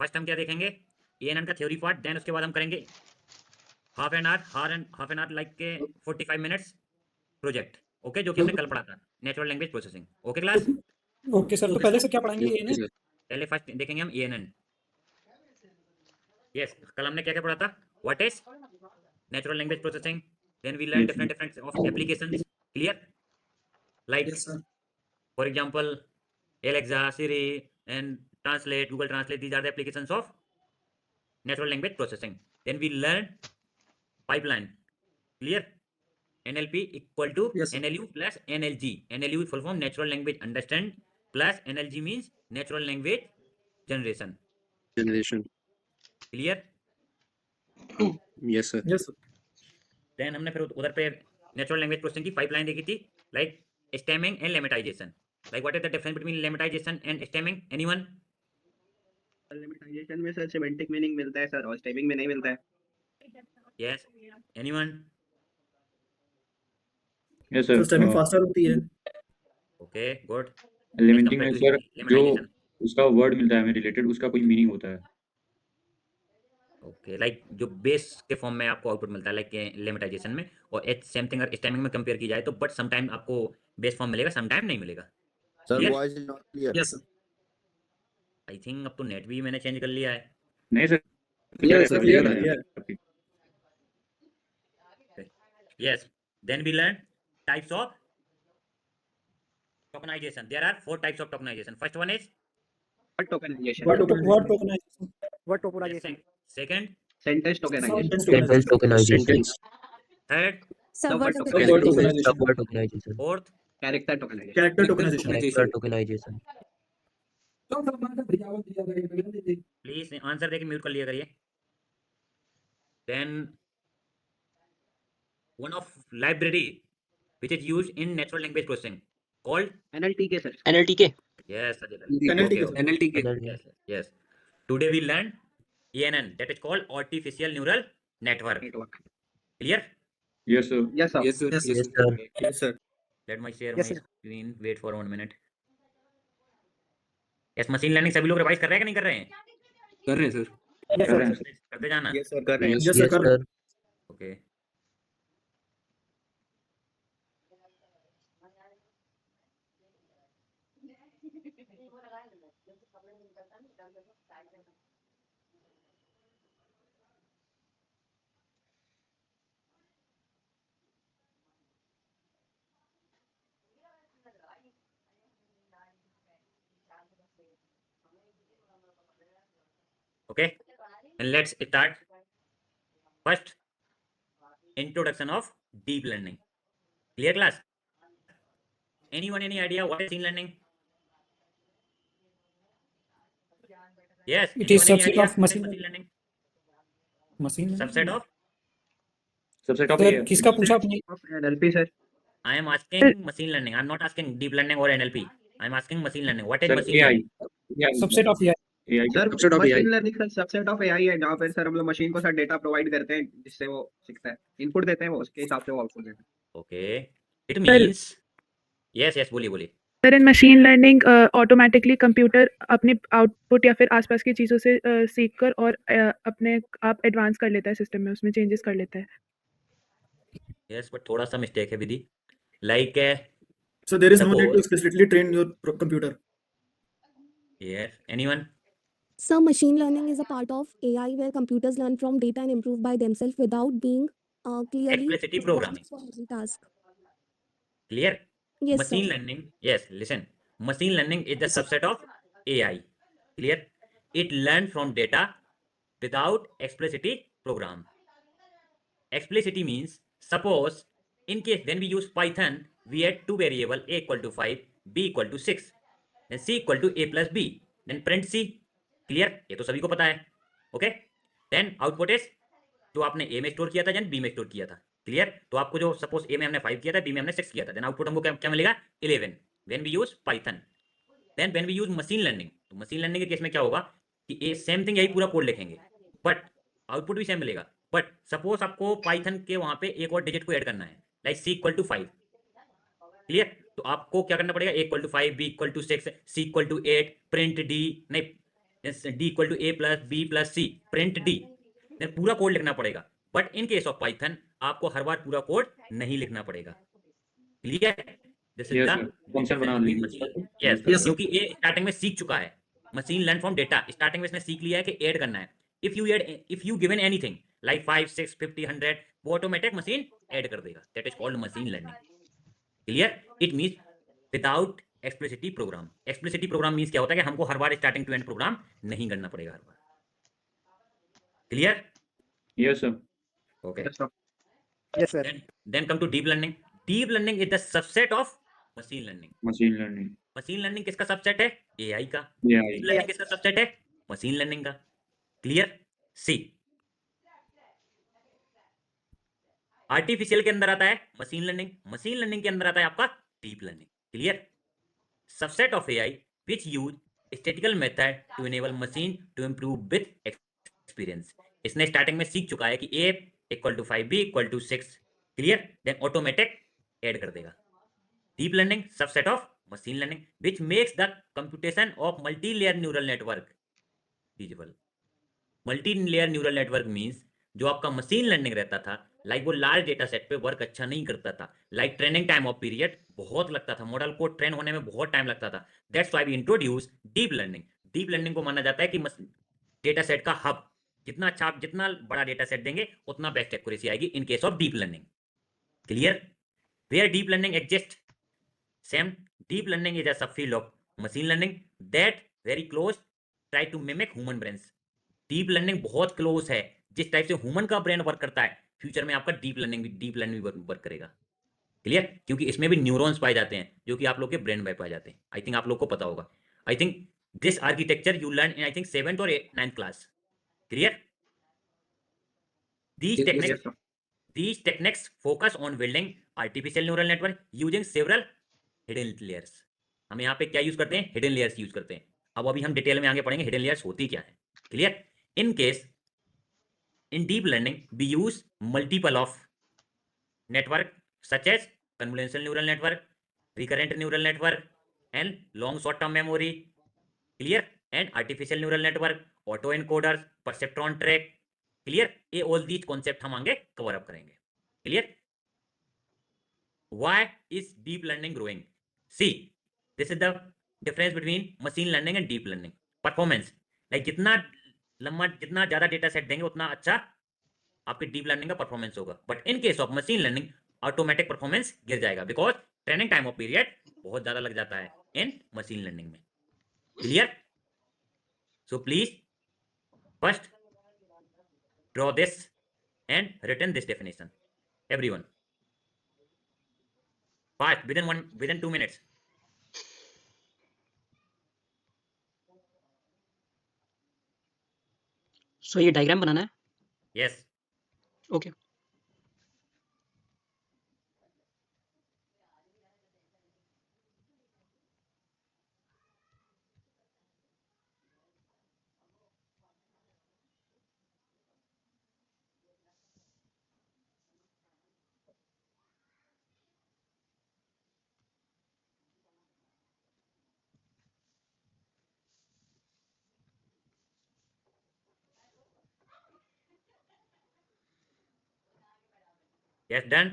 First हम क्या देखेंगे, ENN का थ्योरी पार्ट, देन उसके बाद हम करेंगे हाफ एन आवर लाइक के 45 मिनट्स प्रोजेक्ट, ओके, जो कि हमने कल पढ़ा था, natural language processing. Okay class? Okay sir, तो पहले से क्या पढ़ाएंगे ये ना? पहले फर्स्ट देखेंगे हम ENN। यस, कल हमने क्या क्या पढ़ा था, what is natural language processing, then we learn different different of applications, clear, like for example Alexa, Siri and Translate, Google Translate, these are the applications of natural language processing. Then we learn pipeline, clear, NLP equal to NLU plus NLG. NLU full form natural language understand plus NLG means natural language generation, clear? Yes sir. Yes sir. Then हमने फिर उधर पे natural language processing की pipeline देखी थी, like stemming and lemmatization. Like what is the difference between lemmatization and stemming? Anyone? Lemmatisation में sir semantic meaning मिलता है सर, और स्टेमिंग में नहीं मिलता है। Yes, anyone? Yes sir, stemming faster होती है। Okay, good. लिमिटिंग में सर जो Lemmatization. उसका वर्ड मिलता है हमें रिलेटेड, उसका कोई मीनिंग होता है। ओके, लाइक जो बेस के फॉर्म में आपको आउटपुट मिलता है, लाइक लेमेटाइजेशन में, और एच सेम थिंग अगर स्टेमिंग में कंपेयर की जाए तो, बट समटाइम आपको बेस फॉर्म मिलेगा, समटाइम नहीं मिलेगा। Sir, Clear? voice is not clear. Yes sir. I think अब तो नेट भी मैंने चेंज कर लिया है। नहीं सर, Clear है सर, sir, clear clear है, है। clear है। Yes, then we learn types of tokenization. There are 4 types of tokenization. First one is word tokenization, word tokenization, word tokenization, second, sentence tokenization, sentence tokenization, Sentence. Third, word subword tokenization, fourth, character tokenization, character tokenization. Tokenization. Please answer देके mute कर लिया करिए। Then one of library which is used in natural language processing called NLTK sir, NLTK, yes Ajay, NLTK, okay, sir. okay. NLTK. Yes, yes. Today we learn ENN, that is called artificial neural network. Network. Clear? Yes sir. Yes sir, Yes sir. Yes, yes sir, Yes sir. Let me share Yes, my sir. screen. Wait for 1 minute. Yes, machine learning सभी लोग revise कर रहे हैं कि नहीं कर रहे हैं? कर रहे हैं sir. कर रहे हैं सर। करते जाना। Yes sir, कर रहे हैं। यस सर, यस कर sir, Okay. Okay, and let's start. First, introduction of deep learning. Clear class? Anyone any idea what is machine learning? Yes, It is anyone any subset idea of what is machine machine learning? Machine Subset of? Subset of sir, किसका पूछा आपने? Of NLP sir, I am asking machine learning. I am not asking deep learning or NLP. I am asking machine learning. What is sir machine AI, learning? Subset of AI. AI sir Subset of AI. Machine learning sir subset of AI है, जहाँ पर sir हम लोग machine को sir data provide करते हैं जिससे वो सीखता है, इनपुट देते हैं, वो उसके हिसाब से वो आउटपुट देता है। Okay. It means yes, yes. बोलिए बोलिए। सर इन मशीन लर्निंग ऑटोमेटिकली कंप्यूटर अपने आउटपुट या फिर आसपास की चीज़ों से सीख कर और अपने आप एडवांस कर लेता है सिस्टम में, उसमें चेंजेस कर लेता है। Yes, but थोड़ा सा मिस्टेक है विधि। Like So there is no need to suppose explicitly train your computer. yes. Anyone? So, machine learning is a part of AI where computers learn from data and improve by themselves without being clearly Explicitly programmed programming. for every task. Clear? Yes, Machine sir. learning. Yes. Listen. Machine learning is the subset of AI. Clear? It learns from data without explicitly program. Explicitly means suppose in case when we use Python, we had two variable a equal to 5, b equal to 6, then c equal to a plus b, then print c. Clear? ये तो सभी को पता है। Okay, then output is जो आपने ए में store किया था, बी में स्टोर किया था। क्लियर? तो आपको जो सपोज ए में हमने 5 किया था, बी में हमने 6 किया था, देन आउटपुट हमको क्या मिलेगा? 11 when we use python. Then when we use machine learning, तो मशीन लर्निंग के केस में क्या होगा कि ए सेम थिंग, यही पूरा कोड लिखेंगे, बट आउटपुट भी सेम मिलेगा। बट सपोज आपको पाइथन के वहां पे एक और डिजिट को ऐड करना है, like C equal to 5। Clear? तो आपको क्या करना पड़ेगा? A equal to 5, B equal to 6, C equal to 8, print D, नहीं d equal to a plus b plus c, print d, then पूरा कोड लिखना पड़ेगा. But in case of Python आपको हर बार पूरा कोड नहीं लिखना पड़ेगा. Clear? This is Yes, the sir. Function बना लेंगे उसका तो. Yes, Yes, sir. क्योंकि ये स्टार्टिंग में सीख चुका है. Machine learn from data starting में इसने सीख लिया है कि ऐड करना है. If you given anything like 5 6 50 100, वो ऑटोमेटिक मशीन ऐड कर देगा. That is called machine learning. Clear? It means without explicitly program. Explicitly program means क्या होता है कि हमको हर बार स्टार्टिंग टू एंड प्रोग्राम नहीं करना पड़ेगा हर बार. Clear? Yes, sir. Okay. Yes, sir. Yes, sir. Then come to deep learning. Deep learning is the subset of machine learning. Machine learning. Machine learning किसका सबसेट है? एआई का. Yeah. Deep learning किसका subset है? Machine learning का. Clear? सी, artificial के अंदर आता है मशीन लर्निंग. मशीन लर्निंग के अंदर आता है आपका deep learning. Clear? Subset of AI which use statistical method to enable machine to improve with experience. इसने स्टार्टिंग में सीख चुका है कि a equal to 5 b equal to 6. Clear? Then automatic add कर देगा. Deep learning subset of machine learning which makes the computation of multi-layer neural network feasible. Multilayer neural network means जो आपका मशीन लर्निंग रहता था, like वो large data set पे work अच्छा नहीं करता था. Like training time of period बहुत लगता था, मॉडल को ट्रेन होने में बहुत टाइम लगता था. That's why we introduce deep learning. Deep learning को माना जाता है कि डेटा सेट का हब. जितना अच्छा आप जितना बड़ा डेटा सेट देंगे उतना बेस्ट एक्यूरेसी आएगी in case of deep learning. Clear? Where deep learning exist, same deep learning is a subfield of machine learning that very close try to mimic human brains. Deep learning बहुत close है. जिस type से human का brain work करता है, future में आपका deep learning भी वर्क करेगा. क्लियर? क्योंकि इसमें भी न्यूरॉन्स पाए जाते हैं जो कि आप लोग के ब्रेन में पाए जाते हैं. आई थिंक आप लोग को पता होगा. I think this architecture you learn in I think 7th और 9th class. Clear? These Yes, techniques, Yes, sir. these techniques focus on building artificial neural network using several hidden layers. हम यहाँ पे क्या यूज करते हैं? Hidden layers use करते हैं. अब अभी हम डिटेल में आगे पढ़ेंगे हिडन लेयर्स होती क्या है. Clear? In case in deep learning we use multiple of network such as convolutional neural network, recurrent neural network and long short term memory. Clear? And artificial neural network, auto encoders, perceptron track. Clear? ये all these concept हम आगे cover up करेंगे. Clear? Why is deep learning growing? See, this is the difference between machine learning and deep learning. Performance, like जितना लंबा जितना ज्यादा data set देंगे उतना अच्छा आपके डीप लर्निंग का परफॉर्मेंस होगा. But in case of machine learning automatic performance गिर जाएगा because training time of period बहुत ज्यादा लग जाता है इन मशीन लर्निंग में. Clear? So please first draw this and written this definition everyone fast within 2 minutes. So ये diagram बनाना है. Yes. Okay. Yes, done.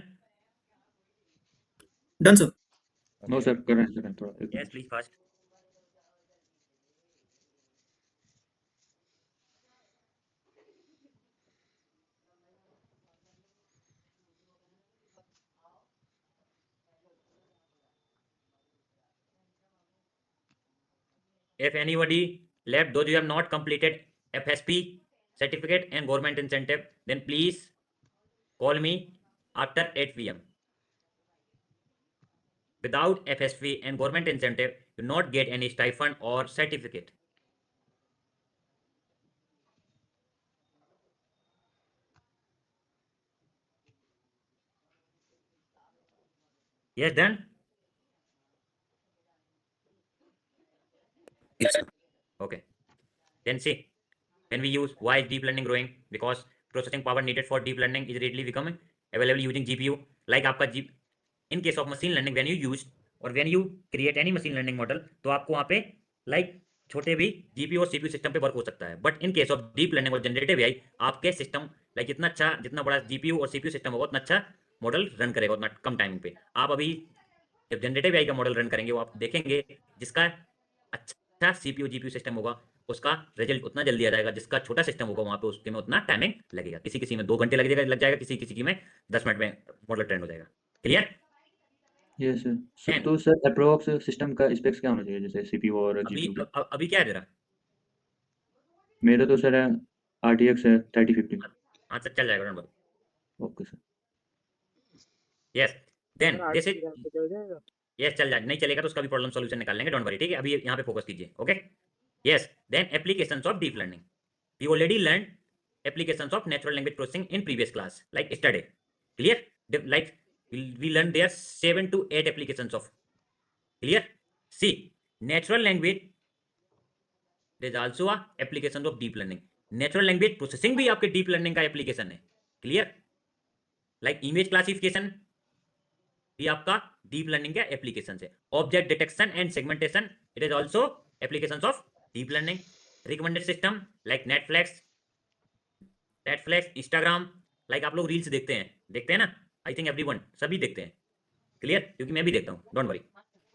Done, sir. No, sir. कर रहे हैं सर थोड़ा. Yes, please fast. If anybody left, those who have not completed FSP certificate and government incentive, then please call me after 8 p.m. Without FSP and government incentive, you do not get any stipend or certificate. Yes, done? Yes, sir. Okay. Then see, when we use why is deep learning growing? Because processing power needed for deep learning is readily becoming available using GPU. Like आपका G, in case of machine learning, when you use or when you create any machine learning model, तो आपको वहाँ पे like छोटे भी GPU और CPU system पे work हो सकता है, but in case of deep learning और जनरेटिव एआई आपके सिस्टम लाइक जितना बड़ा जीपीयू और सीपीयू सिस्टम होगा उतना अच्छा मॉडल रन करेगा उतना कम टाइम पे। आप अभी जब जनरेटिव एआई का मॉडल रन करेंगे वो आप देखेंगे जिसका अच्छा सीपीयू जीपीयू सिस्टम होगा उसका रिजल्ट उतना जल्दी आ जाएगा, जिसका छोटा सिस्टम होगा वहाँ पे उसके में उतना टाइमिंग लगेगा, किसी में 2 घंटे लग जाएगा, किसी में 10 मिनट में मॉडल ट्रेंड हो जाएगा। क्लियर? Yes sir. And- तो सर अप्रोक्स सिस्टम का स्पेक्स क्या होना चाहिए जैसे सीपीयू और अभी जीपीयू? अभी क्या है तेरा? मेरा तो सर RTX है 3050। हाँ सर चल जाएगा, don't worry. Okay sir. Yes then this is yes चल जाए, नहीं चलेगा तो उसका भी प्रॉब्लम सॉल्यूशन निकाल लेंगे, डोंट वरी। ठीक है, अभी यहाँ पे फोकस कीजिए। Okay yes then applications of deep learning. We already learn applications of natural language processing in previous class like yesterday. Clear? Like we learned there 7 to 8 applications of. Clear? See, natural language there is also a application of deep learning. Natural language processing भी आपके deep learning का application है। Clear? Like image classification भी आपका deep learning का application है। Object detection and segmentation it is also applications of deep learning. Recommended system like Netflix, Instagram, like आप लोग रील्स देखते हैं ना? आई थिंक एवरीवन सभी देखते हैं। क्लियर? क्योंकि मैं भी देखता हूँ, डोंट वरी।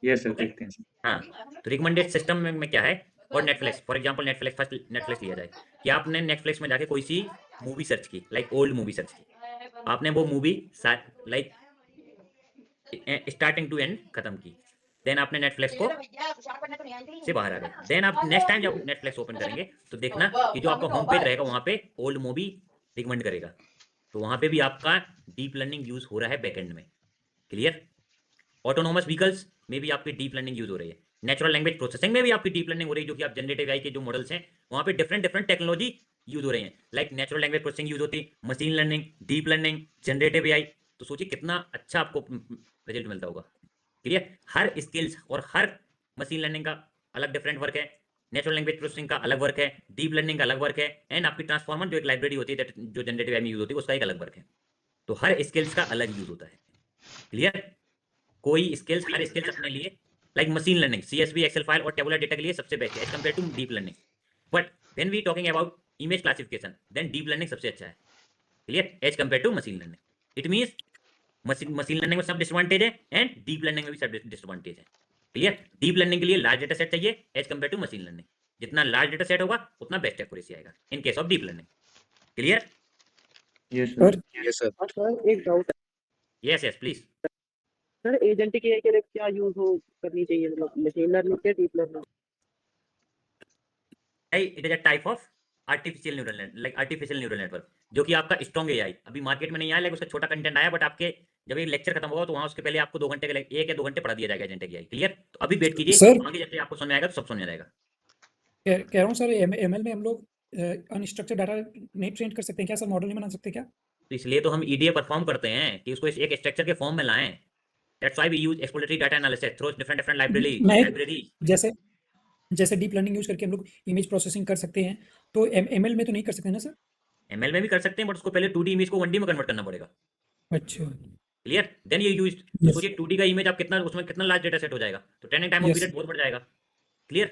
यस सर देखते हैं सर। हाँ, तो रिकमेंडेड सिस्टम में क्या है, और Netflix for example Netflix, first Netflix लिया जाए कि आपने नेटफ्लिक्स में जाके कोई सी मूवी सर्च की, लाइक ओल्ड मूवी सर्च की, आपने वो movie like starting to end खत्म की, देन आपने नेटफ्लिक्स को से बाहर आ गए, देन आप नेक्स्ट टाइम जब नेटफ्लिक्स ओपन करेंगे तो देखना कि जो आपका होम पेज रहेगा वहाँ पे ओल्ड मूवी रिकमेंड करेगा, तो वहाँ पे भी आपका डीप लर्निंग यूज हो रहा है बैकएंड में। क्लियर? ऑटोनोमस व्हीकल्स में भी आपकी डीप लर्निंग यूज हो रही है, नेचुरल लैंग्वेज प्रोसेसिंग में भी आपकी डीप लर्निंग हो रही है, जो कि आप जनरेटिव एआई के जो मॉडल्स हैं वहाँ पे डिफरेंट टेक्नोलॉजी यूज हो रही है, like natural language processing use होती है, machine learning, deep learning, generative AI. तो सोचिए कितना अच्छा आपको रिजल्ट मिलता होगा। क्लियर? हर स्किल्स और हर मशीन लर्निंग का अलग डिफरेंट वर्क है, नेचुरल लैंग्वेज प्रोसेसिंग का अलग वर्क है, डीप लर्निंग का अलग वर्क है, एंड आपकी ट्रांसफॉर्मर जो एक लाइब्रेरी होती है जो जनरेटिव एआई में यूज होती है उसका एक अलग वर्क है। तो हर स्किल्स का अलग यूज होता है। क्लियर? कोई स्किल्स, हर स्किल्स अपने लिए, like machine learning CSV, excel file और टेबुलर डेटा के लिए सबसे बेस्ट है as compare to deep learning, but when we talking about image classification then deep learning सबसे अच्छा है। Clear? As compare to machine learning. It means machine learning में सब डिसएडवांटेज है एंड डीप लर्निंग में भी सब डिसएडवांटेज है। क्लियर? डीप लर्निंग के लिए लार्ज डेटा सेट चाहिए as compare to machine learning, जितना लार्ज डेटा सेट होगा उतना बेस्ट एक्यूरेसी आएगा in case of deep learning. Clear? Yes sir yes sir. Sir एक डाउट है yes yes please. Sir, agentic AI के लिए क्या यूज हो करनी चाहिए, मतलब मशीन लर्निंग या deep learning? It is a type of artificial neural network जो कि आपका स्ट्रॉन्ग एआई अभी मार्केट में नहीं आया, लेकिन उसका छोटा कंटेंट आया, बट आपके जब ये लेक्चर खत्म होगा तो वहाँ उसके पहले आपको 2 घंटे के 1 या 2 घंटे पढ़ा दिया जाएगा एजेंटिक एआई। क्लियर? तो अभी वेट कीजिए, सर आगे जैसे आपको समझ में आएगा तो सब समझ में आएगा। कह रहा हूँ सर ML में हम लोग अनस्ट्रक्चर्ड डाटा नहीं ट्रेन कर सकते हैं क्या सर, मॉडल नहीं बना सकते क्या? तो इसलिए तो हम ईडीए परफॉर्म करते हैं कि उसको एक स्ट्रक्चर के फॉर्म में लाएं। That's why we use exploratory data analysis through different library. जैसे डीप लर्निंग यूज करके हम लोग इमेज प्रोसेसिंग कर सकते हैं, तो ML में तो नहीं कर सकते ना सर? एमएल में भी कर सकते हैं, बट उसको पहले 2D इमेज को 1D में कन्वर्ट करना पड़ेगा। अच्छा क्लियर? देन ये यूज तो Yes. सोचिए 2D का इमेज आप कितना उसमें कितना लार्ज डेटा सेट हो जाएगा, तो training time of Yes. Period बहुत बढ़ जाएगा। Clear?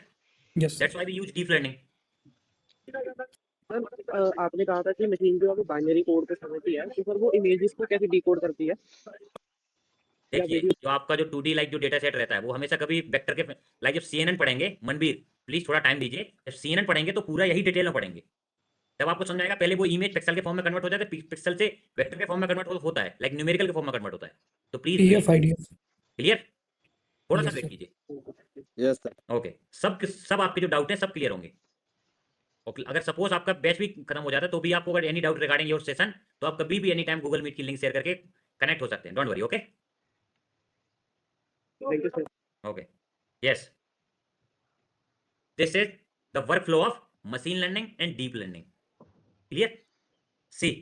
Yes that's why we use deep learning. Sir आपने कहा था कि मशीन जो है बाइनरी कोड को समझती है, तो सर वो इमेजेस को कैसे डिकोड करती है? देखिए जो आपका जो 2D लाइक जो डेटा सेट रहता है वो हमेशा कभी वेक्टर के लाइक जब CNN पढ़ेंगे, मनबीर प्लीज थोड़ा टाइम दीजिए, जब CNN पढ़ेंगे तो पूरा यही डिटेल में पढ़ेंगे, तब आपको समझ आएगा। पहले वो इमेज पिक्सल के फॉर्म में कन्वर्ट हो जाता है, पिक्सल से वेक्टर के फॉर्म में कन्वर्ट होता है, लाइक न्यूमेरिकल के फॉर्म में कन्वर्ट होता है। तो प्लीज IDF क्लियर? थोड़ा सा Yes, वेट sir. कीजिए। Yes sir. ओके, सब आपके जो डाउट है सब क्लियर होंगे। ओके, अगर सपोज आपका बैच भी खत्म हो जाता है तो भी आपको अगर any doubt regarding your session तो आप कभी भी एनी टाइम गूगल मीट की लिंक शेयर करके कनेक्ट हो सकते हैं, don't worry. Okay thank you sir. okay yes, this is the workflow of machine learning and deep learning. Clear? See,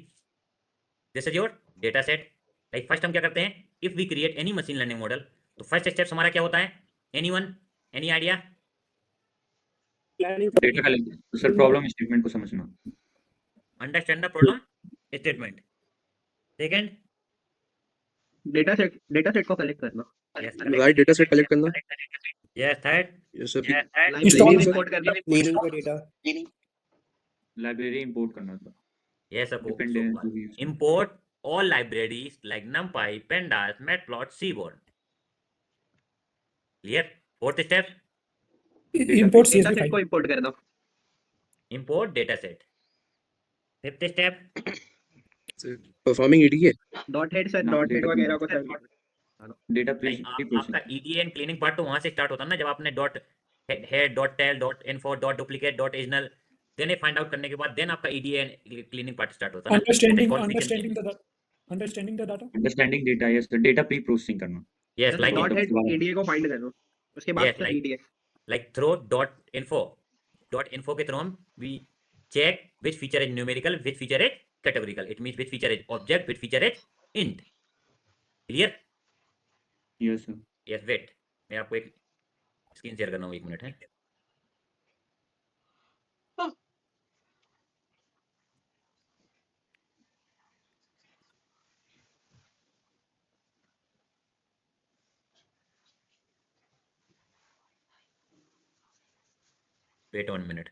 this is your data set. like first हम क्या करते हैं, if we create any machine learning model तो first step हमारा क्या होता है, anyone any idea? Planning data collect sir, problem statement को समझना। understand the problem statement. second data set को कलेक्ट करना। yes, right data set collect करना। Yes, third. Yes, sir. Library import करना क्लीनिंग का डेटा लाइब्रेरी इंपोर्ट करना था Yes, sir. Dependent So, import all libraries like NumPy, Pandas, Matplotlib, Seaborn. Clear? Fourth step, import data CSV set को file. Import कर दो import dataset. Fifth step, performing EDA dot head sir ना, dot head data वगैरह clean. को sir data नहीं, आपका EDA and cleaning part तो वहां से स्टार्ट होता है ना, जब आपने dot head dot tail dot info dot duplicate dot original then find out करने के बाद देन आपका EDA and cleaning part start होता है ना. Understanding That is called feature understanding cleaning. the understanding the data. Understanding data yes data pre processing करना Yes, like dot head Wow. EDA को find कर दो उसके बाद Yes, sir like- EDA like through dot info के through हम we check which feature is numerical, which feature is categorical. It means which feature is object, which feature is int. Clear? Yes sir Yes, wait. मैं आपको एक screen share करना हूँ, 1 minute है. Wait 1 minute.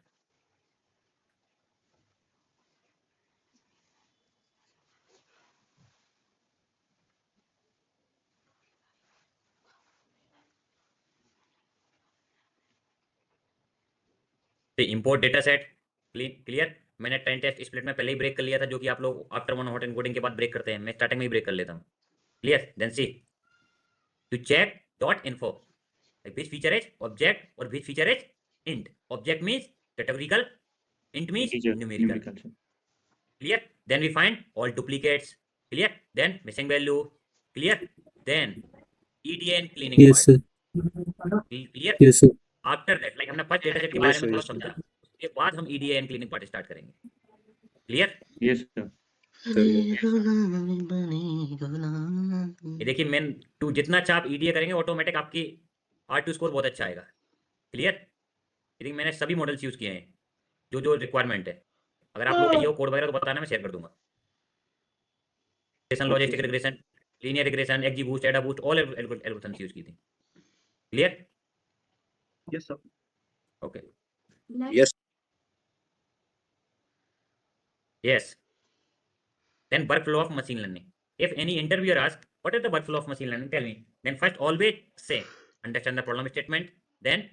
तो import data set clear. मैंने 10 test split में पहले ही ब्रेक कर लिया था, जो कि आप लोग आफ्टर वन हॉट एनकोडिंग के बाद ब्रेक करते हैं. मैं स्टार्टिंग में ही ब्रेक कर लेता हूँ. Clear. Then see to check dot info which feature is object or which feature is int. Object means categorical, int means numerical. Clear. Then we find all duplicates. Clear. Then missing value. Clear. Then EDA and cleaning Yes, part. sir. Clear. Yes, sir. After that, like हमने first data set के Yes, बारे sir, में थोड़ा yes, sir. समझा, उसके बाद हम EDA and cleaning part start करेंगे. क्लियर. यस सर ये देखिए मेन टू जितना अच्छा आप EDA करेंगे ऑटोमेटिक आपकी R2 स्कोर बहुत अच्छा आएगा. क्लियर. ये देखिए मैंने सभी मॉडल्स यूज किए हैं जो जो रिक्वायरमेंट है. अगर आप लोग चाहिए हो कोड वगैरह तो बताना, मैं शेयर कर दूंगा. Regression, logistic regression, linear regression, XGBoost, AdaBoost, all algorithms use की थी. Clear. Yes sir okay. Yes. Yes. Then workflow of machine learning. If any interviewer asks, what is the workflow of machine learning? Tell me. Then first always say, understand the problem statement, then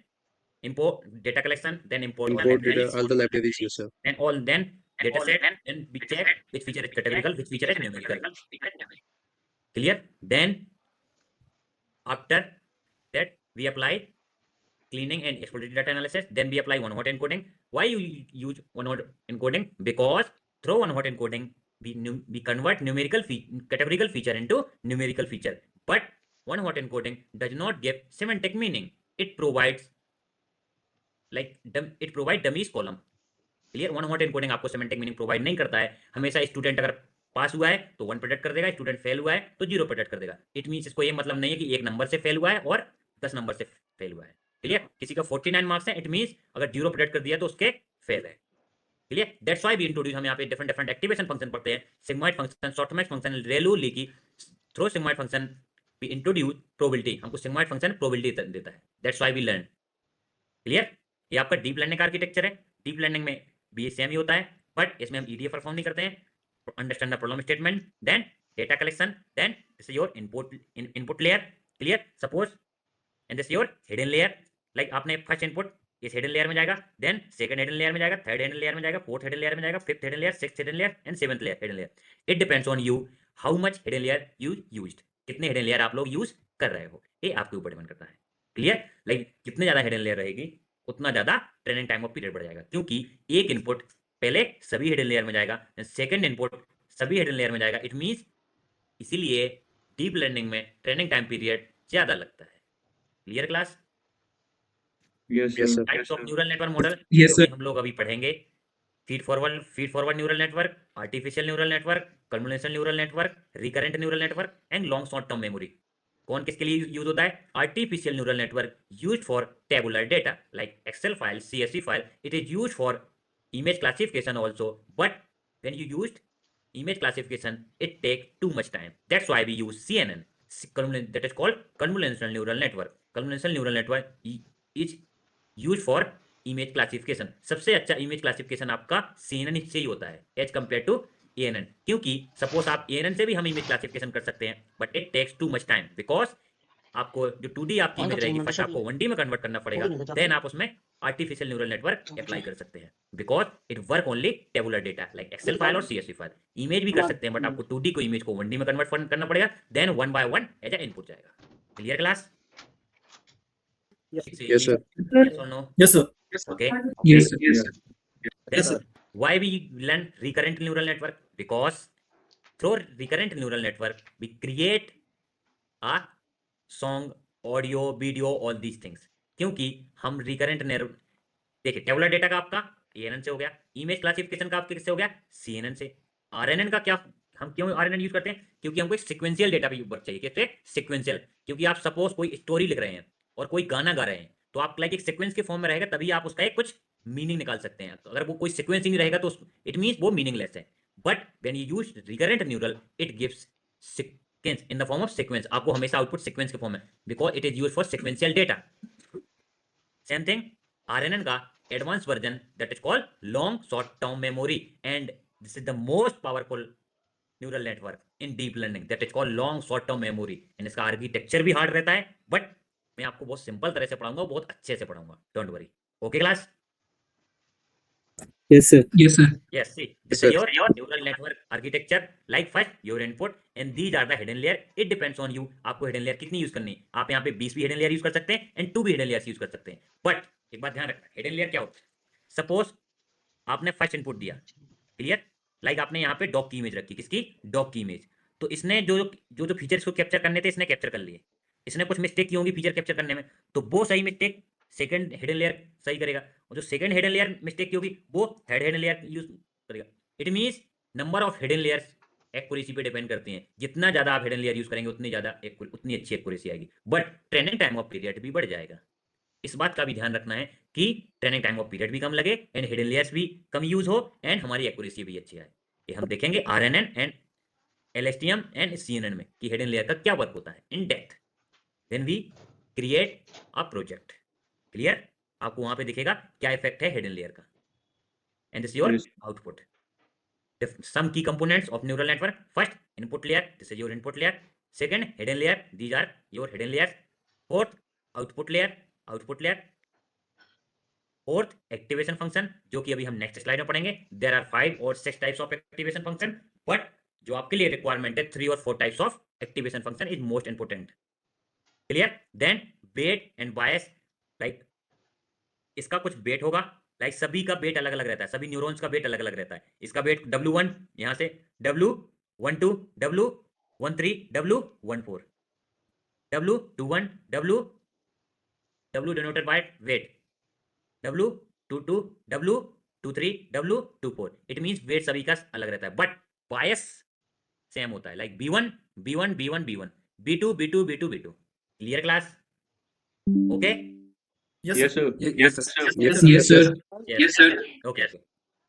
import data collection, then import all Import data, libraries, all the libraries, yes, sir. then all then data set, then we check which feature is categorical, which feature is numerical. Clear? Then after that we apply cleaning and exploratory data analysis. Then we apply one-hot encoding. Why you use one-hot encoding? Because through one-hot encoding we convert categorical feature into numerical feature. But one-hot encoding does not give semantic meaning. It provides dummies column. Clear. One-hot encoding आपको semantic meaning provide नहीं करता है. हमेशा student अगर पास हुआ है तो 1 product कर देगा, स्टूडेंट फेल हुआ है तो 0 प्रोडक्ट कर देगा. इट मींस इसको ये मतलब नहीं है कि 1 नंबर से फेल हुआ है और 10 नंबर से फेल हुआ है. क्लियर. किसी का 49 मार्क्स है, इट मींस अगर 0 प्रोडक्ट कर दिया तो उसके फेल है. Clear. That's why we introduce, हम यहाँ पे डिफरेंट एक्टिवेशन फंक्शन पढ़ते हैं. Sigmoid function, softmax function, ReLU leaky. Through sigmoid function we introduce probability. हमको सिग्मॉइड फंक्शन प्रोबेबिलिटी देता है. That's why we learn. Clear. ये आपका डीप लर्निंग आर्किटेक्चर है. डीप लर्निंग में भी सेम ही होता है, बट इसमें हम EDA परफॉर्म नहीं करते हैं. Understand the problem statement, then data collection, then this is your input layer. Clear. Suppose and this your hidden layer. Like आपने फर्स्ट इनपुट इस हिडन लेयर में जाएगा, देन सेकंड हिडन लेयर में जाएगा, third hidden layer में जाएगा, fourth hidden layer में जाएगा, fifth hidden layer, sixth hidden layer and seventh hidden layer. It depends on you how much hidden layer you used. कितने hidden layer आप लोग use कर रहे हो, ये आपके ऊपर डिपेंड करता है. क्लियर. लाइक जितने ज्यादा हिडन लेयर रहेगी उतना ज्यादा ट्रेनिंग टाइम ऑफ पीरियड बढ़ जाएगा, क्योंकि एक इनपुट पहले सभी हिडन लेयर में जाएगा, सेकंड इनपुट सभी हिडन लेयर में जाएगा. इट मींस इसीलिए डीप लर्निंग में ट्रेनिंग टाइम पीरियड ज्यादा लगता है. Clear class. Yes Yes, sir sir. Types of neural network model Yes, sir. हम लोग अभी पढ़ेंगे. Feed forward neural network, artificial neural network, convolutional neural network, recurrent neural network and long short term memory. कौन किसके लिए use होता है? Artificial neural network used for tabular data like excel file, CSV file. It is used for image classification also, but when you used image classification it take too much time. That's why we use CNN, that is called convolutional neural network. Convolutional neural network is use for image classification. सबसे अच्छा image classification आपका CNN से ही होता है as compare to ANN, क्योंकि suppose आप ANN से भी हम इमेज क्लासिफिकेशन कर सकते हैं, but it takes too much time, because आपको जो 2D आपकी कौन सा इमेज रहेगी चाहिए फर्स्ट मेंटरशिप? आपको 1D में कन्वर्ट करना पड़ेगा, थोड़ी नहीं देन आप उसमें आर्टिफिशियल न्यूरल नेटवर्क अप्लाई कर सकते हैं, because it work only tabular data like excel file और CSV फाइल। इमेज भी कर सकते हैं, बट आपको 2D को इमेज को 1D में कन्वर्ट करना पड़ेगा, then 1 by 1 as a input जाएगा। Clear class? Yes, sir. Yes or no? Yes, sir. Okay. Yes, sir. Then why we learn recurrent neural network? Because through recurrent neural network we create a song, audio, video, all these things. क्योंकि हम recurrent देखिए tabular data का आपका ANN से हो गया, image classification का आपके किससे हो गया, CNN से। RNN का क्या, हम क्यों RNN यूज करते हैं? क्योंकि हमको एक सिक्वेंशियल डेटा भी चाहिए। कैसे सिक्वेंशियल? क्योंकि आप सपोज कोई स्टोरी लिख रहे हैं और कोई गाना गा रहे हैं, तो आप लाइक एक सीक्वेंस के फॉर्म में रहेगा, तभी आप उसका एक कुछ मीनिंग निकाल सकते हैं। तो अगर वो कोई सीक्वेंस ही नहीं रहेगा तो इट मीन्स वो मीनिंगलेस है। But when you use recurrent neural it gives sequence in the form of sequence. आपको हमेशा आउटपुट सीक्वेंस के फॉर्म में, because it is use for sequential data. Same thing RNN का advance version that is called long short term memory, and this is the most powerful neural network in deep learning that is called long short term memory. And इसका architecture भी hard रहता है, but मैं आपको बहुत simple तरह से पढ़ाऊंगा, बहुत अच्छे से पढ़ाऊंगा, don't worry. Okay class? Yes, sir. Yes, sir. Yes, see, this Yes, is your neural network architecture. Like first your input and these are the hidden layer. It depends on you. आपको hidden layer कितनी use करनी है। आप यहाँ पे 20 भी hidden layer use कर सकते हैं and 2 भी hidden layers यूज कर सकते हैं। बट एक बात ध्यान रखना, hidden layer क्या होता है? सपोज आपने फर्स्ट इनपुट दिया, क्लियर, लाइक आपने यहाँ पे डॉग की इमेज रखी, किसकी? डॉग की इमेज। तो इसने जो फीचर्स को कैप्चर करने थे इसने कैप्चर कर लिए। इसने कुछ मिस्टेक की होंगी फीचर कैप्चर करने में, तो वो सही मिस्टेक सेकंड हिडन लेयर सही करेगा, और जो सेकंड हिडन लेयर मिस्टेक की होगी वो थर्ड हिडन लेयर यूज करेगा। It means number of hidden layers accuracy पे डिपेंड करती हैं। जितना ज्यादा आप हिडन लेयर यूज करेंगे उतनी अच्छी एक्यूरेसी आएगी, but training time of period भी बढ़ जाएगा। इस बात का भी ध्यान रखना है कि ट्रेनिंग टाइम ऑफ पीरियड भी कम लगे एंड हिडन लेयर्स भी कम यूज हो एंड हमारी एक्यूरेसी भी अच्छी आए। ये हम देखेंगे RNN and LSTM and CNN में कि हिडन लेयर का क्या वर्क होता है in depth when we create a project. Clear? आपको वहां पे दिखेगा क्या इफेक्ट है हिडन लेयर का, and this your output. Some key components of neural network. First, input layer. This is your input layer. Second, hidden layer. These are your hidden layers. Fourth, output layer. Output layer. Fourth, activation function, जो कि अभी हम next slide में पढ़ेंगे. There are 5 or 6 types of activation function, but जो आपके लिए requirement है 3 or 4 types of activation function is most important. Clear? Then weight and bias. Like इसका कुछ वेट होगा, लाइक सभी का वेट अलग अलग रहता है, सभी न्यूरॉन्स का वेट अलग अलग रहता है। इसका वेट W1 यहाँ से W12 W13 W14 W21 W denoted by weight, W22 W23 W24। It means weight सभी का अलग रहता है, बट बायस सेम होता है, like B1 B1 B1 B1 B2 B2 B2 B2। Clear class? Okay? Yes, sir. Yes, sir. Yes, sir. Yes, sir. Okay.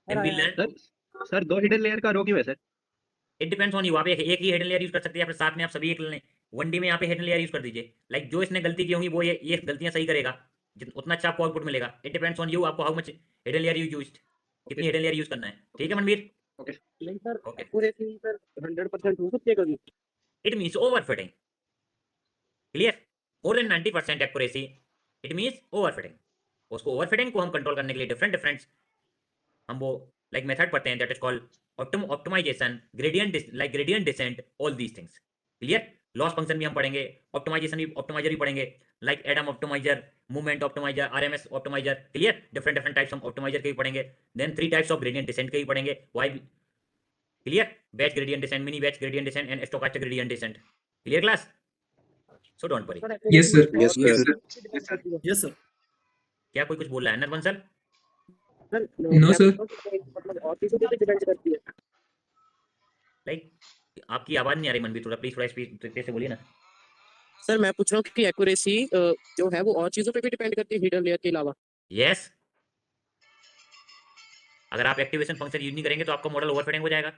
Then we learn. Sir 2 hidden layer का रो क्यों है sir? It depends on you. आप एक ही hidden layer use कर सकते हैं या फिर साथ में आप सभी एक लें। 1D में यहाँ पे हिडन लेयर यूज कर दीजिए, लाइक जो इसने गलती की होंगी वो ये गलतियां सही करेगा, उतना अच्छा आपको आउटपुट मिलेगा। इट डिपेंड्स ऑन यू, आपको how much hidden layer you used, कितनी हिडन लेयर यूज करना है। ठीक है मनवीर? नहीं सर, ओके। एक्यूरेसी सर 100% हो सकती है कभी? It means overfitting. Clear? More than 90% accuracy, it means overfitting. उसको ओवरफिटिंग को हम कंट्रोल करने के लिए डिफरेंट हम वो लाइक मेथड पढ़ते हैं, that is called optimization, gradient descent, all these things. Clear? Loss function भी हम पढ़ेंगे, ऑप्टिमाइजर भी पढ़ेंगे, like Adam optimizer, movement optimizer, RMS optimizer. Clear? Different types हम ऑप्टिमाइजर के भी पढ़ेंगे। Then 3 types of gradient descent के भी पढ़ेंगे। Why? Clear? Batch gradient descent, mini batch gradient descent and stochastic gradient descent. Clear class? So don't worry. Yes, sir. Yes, sir. Yes, sir. क्या कोई कुछ बोल रहा है नरवन सर? Sir No, sir. मतलब और चीजों पे डिपेंड करती है। लाइक आपकी आवाज नहीं आ रही मनवीर, थोड़ा प्लीज थोड़ा स्पीड तेज से बोलिए ना। सर मैं पूछ रहा हूँ कि एक्यूरेसी जो है वो और चीजों पे भी डिपेंड करती है हिडन लेयर के अलावा? यस। अगर आप एक्टिवेशन फंक्शन यूज नहीं करेंगे तो आपका मॉडल ओवरफिटिंग हो जाएगा।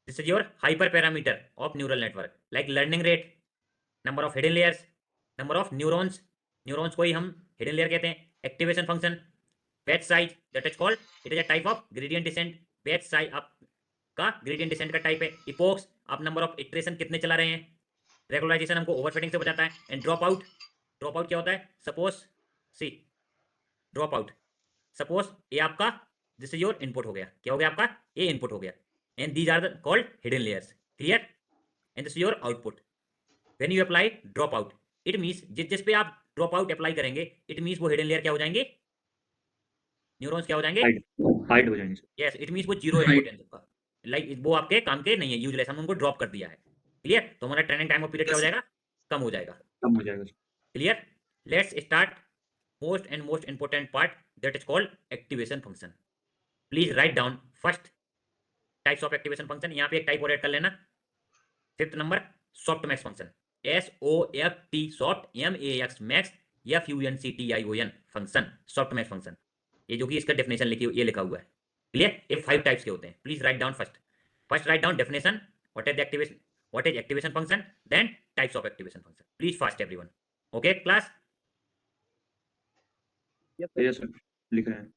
This is your hyperparameter of neural network, like learning rate, number of hidden layers, number of neurons, neurons को ही हम हिडन लेयर कहते हैं। Activation function, batch size that is called, it is a type of gradient decent. Batch size आपका gradient descent का type है। इपोक्स, आप number of iteration कितने चला रहे हैं। रेगुलराइजेशन हमको ओवरफिटिंग से बचाता है। And drop out, drop out क्या होता है, suppose see drop out, suppose ये आपका दिस इज योर इनपुट हो गया, क्या हो गया आपका, ये इनपुट हो गया, and these are called hidden layers, clear. And this is your output. When you apply drop out, it means जिस पे आप ड्रॉप आउट अप्लाई करेंगे, इट मींस वो हिडन लेयर क्या हो जाएंगे, न्यूरॉन्स क्या हो जाएंगे, हाइड हो जाएंगे सर। यस, इट मींस वो जीरो इनपुट है सबका, लाइक वो आपके काम के नहीं है, यूजलेस, हमने उनको ड्रॉप कर दिया है, क्लियर। तो हमारा ट्रेनिंग टाइम ऑफ पीरियड क्या हो जाएगा, कम हो जाएगा, कम हो जाएगा sir. Clear. Let's start most and most important part, that is called activation function. Please write down first types of activation function. यहाँ पे एक टाइप और ऐड कर लेना। Fifth number softmax function, SOFT, soft, MAX, max, FUNCTION function, softmax function। ये जो कि इसका डेफिनेशन लिखी ये लिखा हुआ है, क्लियर। ये 5 टाइप्स के होते हैं। Please write down first write down definition, what is activation function, then types of activation function. Please fast everyone, okay class. Yes sir, लिख रहे हैं।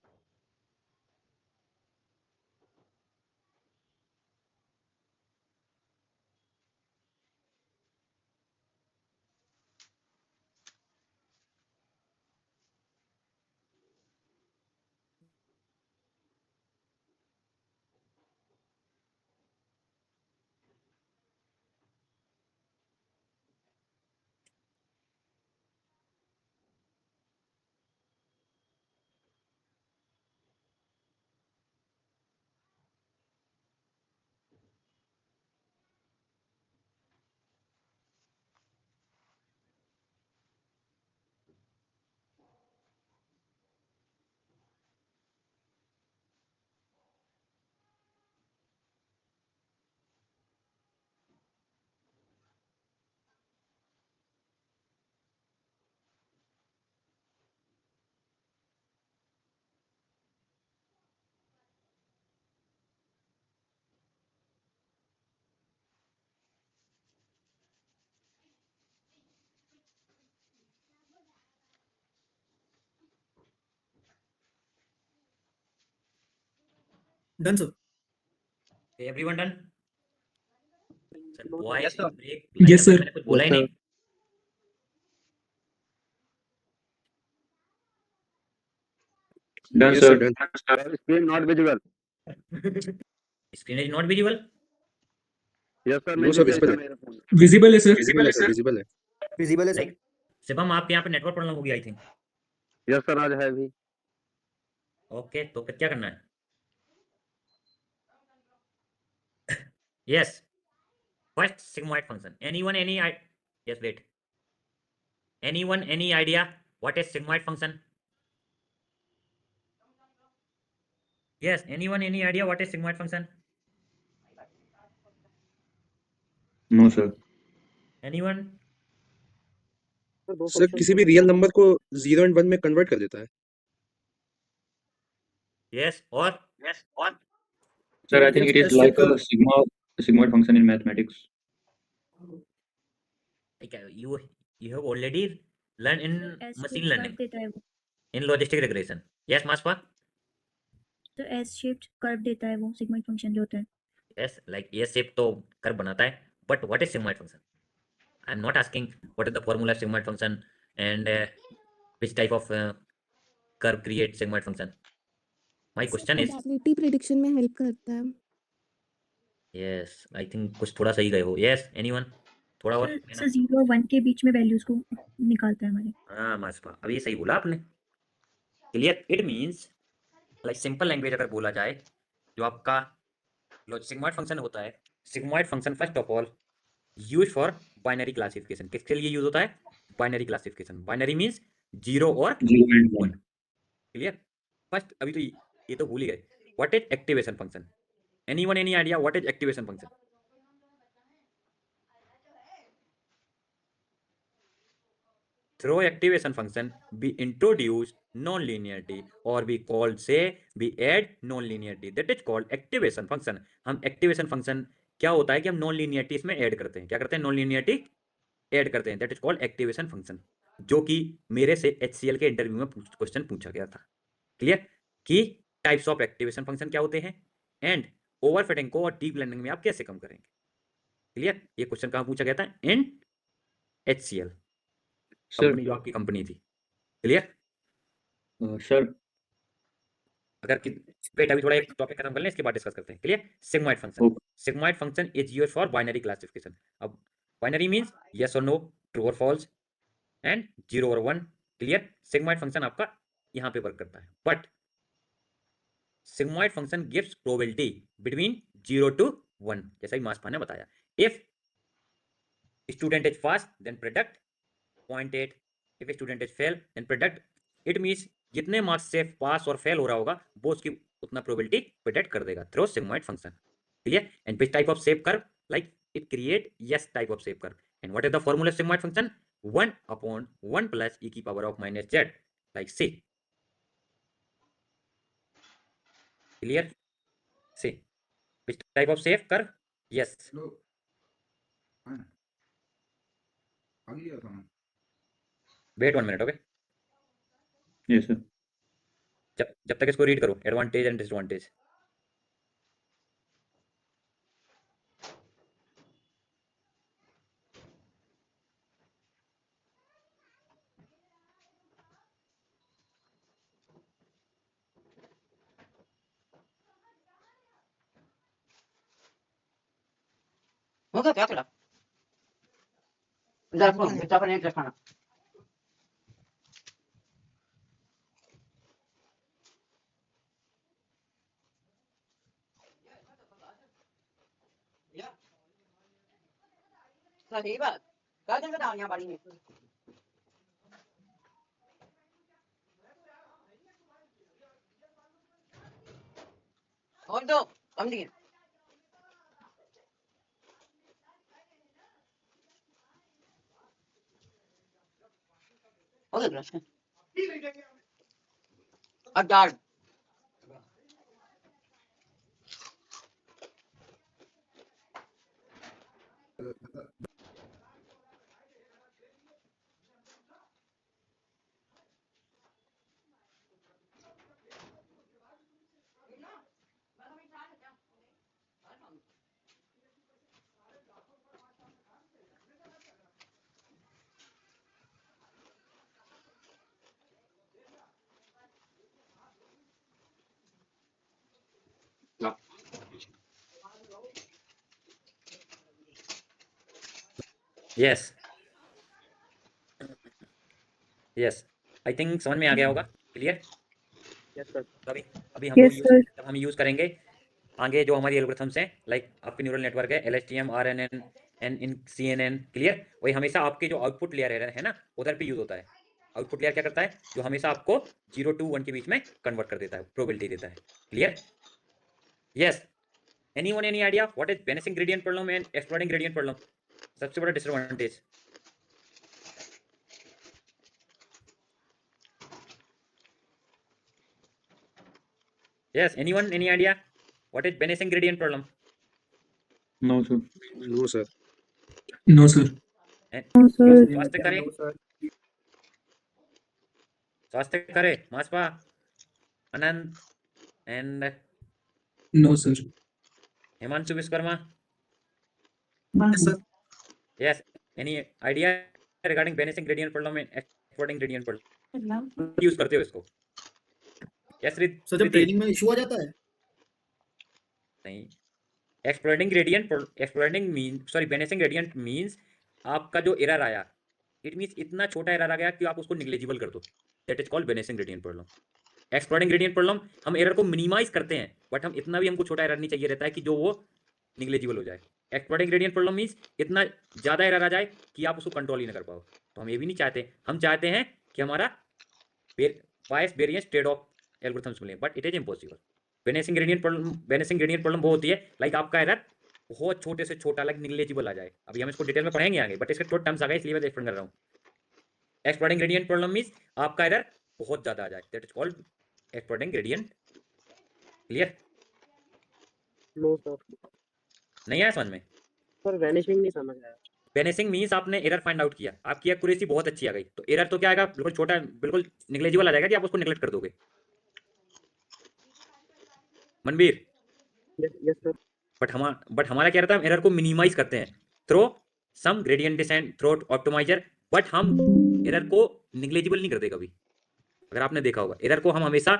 Done sir. Everyone done sir, boys Yes, sir. Break, Yes, sir. मैंने कुछ बोला ही Yes, नहीं। Done Yes, sir. sir, done. Screen not visible. Screen is not visible. Yes, sir. No, sir, visible है। Visible है सर। Visible है sir, visible है। Visible है सर। लाइक शिवम, आपके यहाँ पे नेटवर्क प्रॉब्लम होगी आई थिंक। Yes, sir. आज है भी। ओके, तो फिर क्या करना है। Yes, first sigmoid function, anyone any, yes wait, anyone any idea what is sigmoid function. Yes, anyone any idea what is sigmoid function. No sir. Anyone. Sir किसी भी रियल नंबर को 0 and 1 में convert कर देता है। Yes, और Sir, I think it is like a sigmoid function in mathematics. you have already learned in machine learning, in logistic regression. Yes, Maspa? तो S shaped curve देता है वो सिग्मॉइड फंक्शन जो होता है। Yes, like S shape तो curve बनाता है, but what is sigmoid function? I am not asking what is the formula of sigmoid function and which type of curve create sigmoid function. My question is, probability prediction में help करता है। yes, I think कुछ थोड़ा सही गए हो। Yes, anyone? थोड़ा और सर 0 और 1 के बीच में वैल्यूज को निकालता है हमारे। हाँ मास्पा, अभी सही बोला आपने, clear. It means like simple language अगर बोला जाए, जो आपका सिग्मॉइड फंक्शन होता है, sigmoid function first of all use for binary classification. किसके लिए यूज होता है, बाइनरी क्लासिफिकेशन। बाइनरी मीन्स 0 और 0 and 1. क्लियर। फर्स्ट अभी तो ये तो भूल ही गए। What is activation function, anyone any idea what is activation function. Through activation function we introduce non-linearity, or we add non-linearity, that is called activation function। हम activation function क्या होता है कि हम non-linearity इसमें ऐड करते हैं। क्या करते हैं, non-linearity ऐड करते हैं, that is called activation function, जो कि मेरे से HCL के इंटरव्यू में क्वेश्चन पूछा गया था। क्लियर कि टाइप्स ऑफ एक्टिवेशन फंक्शन क्या होते हैं एंड ओवरफिटिंग को और डीप लर्निंग में आप कैसे कम करेंगे। क्लियर, ये क्वेश्चन कहाँ पूछा गया था? इन HCL सर कंपनी, जो आपकी कंपनी थी। क्लियर, सर अगर वेट अभी थोड़ा एक टॉपिक खत्म कर लें, इसके बाद डिस्कस करते हैं। Clear, sigmoid function. Okay sigmoid function is used for binary classification. अब बाइनरी मींस यस और नो, ट्रू और फॉल्स एंड 0 और 1। क्लियर, सिग्मॉइड फंक्शन आपका यहाँ पे वर्क करता है, but sigmoid function gives probability between 0 to 1, जैसा ही मास्पा ने बताया। If student is fast then predict 0.8, if student is fail then predict. It means जितने मार्क्स से पास और फेल हो रहा होगा वो उसकी उतना प्रोबेबिलिटी प्रेडिक्ट कर देगा through sigmoid function. Clear, and which type of shape curve? Like it create yes type of shape curve. And what is the formula of sigmoid function? 1/1 plus e की power of -z, like c. Clear? C. Which type of shape curve? Yes. Wait 1 minute, okay? Yes sir जब तक इसको read करो, advantage and disadvantage. होगा क्या तेरा? इधर सुनो, बच्चा पर नहीं खाना। सही बात। क्या दिन का यहाँ बाड़ी में? और दो कम दिए। ओके ब्रश। अड्डार। यस यस, आई थिंक समझ में आ गया होगा। Clear, yes sir. अभी अभी हम लोग Yes, sir. जब हम यूज करेंगे आगे जो हमारी एल्गोरिथम्स हैं, लाइक आपके न्यूरल नेटवर्क है LSTM, RNN, CNN। क्लियर, वही हमेशा आपके जो आउटपुट लेयर है ना, उधर पे यूज होता है। आउटपुट लेयर क्या करता है? जो हमेशा आपको 0 to 1 के बीच में कन्वर्ट कर देता है, प्रोबेबिलिटी देता है। Clear, yes. Anyone any idea what is vanishing gradient problem and exploding gradient problem? सबसे बड़ा disadvantage. Yes, anyone, any idea? What is vanishing gradient problem? No sir no sir. No, sir. No, sir. स्वास्थ्य करे, स्वास्थ्य करे, मासपा, Anant and No, sir. Himanshu Vishwakarma. Yes, sir. Yes, any idea regarding vanishing gradient problem and exploding gradient problem? Use करते हो इसको? Yes, sir जब training में इशू आ जाता है नहीं, exploding gradient, exploding mean sorry vanishing gradient means आपका जो एरर आया, इट मींस इतना छोटा एरर आ गया कि आप उसको निग्लेजिबल कर दो, that is called vanishing gradient problem. Exploding gradient problem हम एरर को मिनिमाइज करते हैं, बट हम इतना भी हमको छोटा एरर नहीं चाहिए रहता है कि जो वो निग्लेजिबल हो जाए। एक्सप्लोडिंग ग्रेडियंट प्रॉब्लम मींस इतना ज़्यादा एरर आ जाए कि आप उसको कंट्रोल ही ना कर पाओ। तो हम ये भी नहीं चाहते, हम चाहते हैं कि हमारा बायस वेरिएंस ट्रेड ऑफ एल्गोरिथम्स मिले, but it is impossible. Vanishing gradient problem वो होती है लाइक आपका एरर बहुत छोटे से छोटा लाइक निग्लेजिबल आ जाए। अभी हम इसको डिटेल में पढ़ेंगे आगे, बट इसके थोड़े टर्म्स आ गए इसलिए मैं एक्सप्लेन कर रहा हूँ। एक्सप्लोडिंग ग्रेडियंट प्रॉब्लम मींस आपका एरर बहुत ज़्यादा आ जाए, that is called exploding gradient. Clear? No sir. नहीं आया समझ में? सर वैनिशिंग नहीं समझ आया। वेनिसिंग मींस आपने एरर फाइंड आउट किया, आपकी एक्यूरेसी बहुत अच्छी आ गई, तो एरर तो क्या आएगा, बिल्कुल छोटा, बिल्कुल निग्लेजिबल आ जाएगा कि आप उसको निगलेक्ट कर दोगे। Manveer, yes sir. बट हमारा क्या रहता है, हम एरर को मिनिमाइज करते हैं through some gradient descent, through optimizer, but हम एरर को निग्लेजिबल नहीं करते कभी। अगर आपने देखा होगा, एरर को हम हमेशा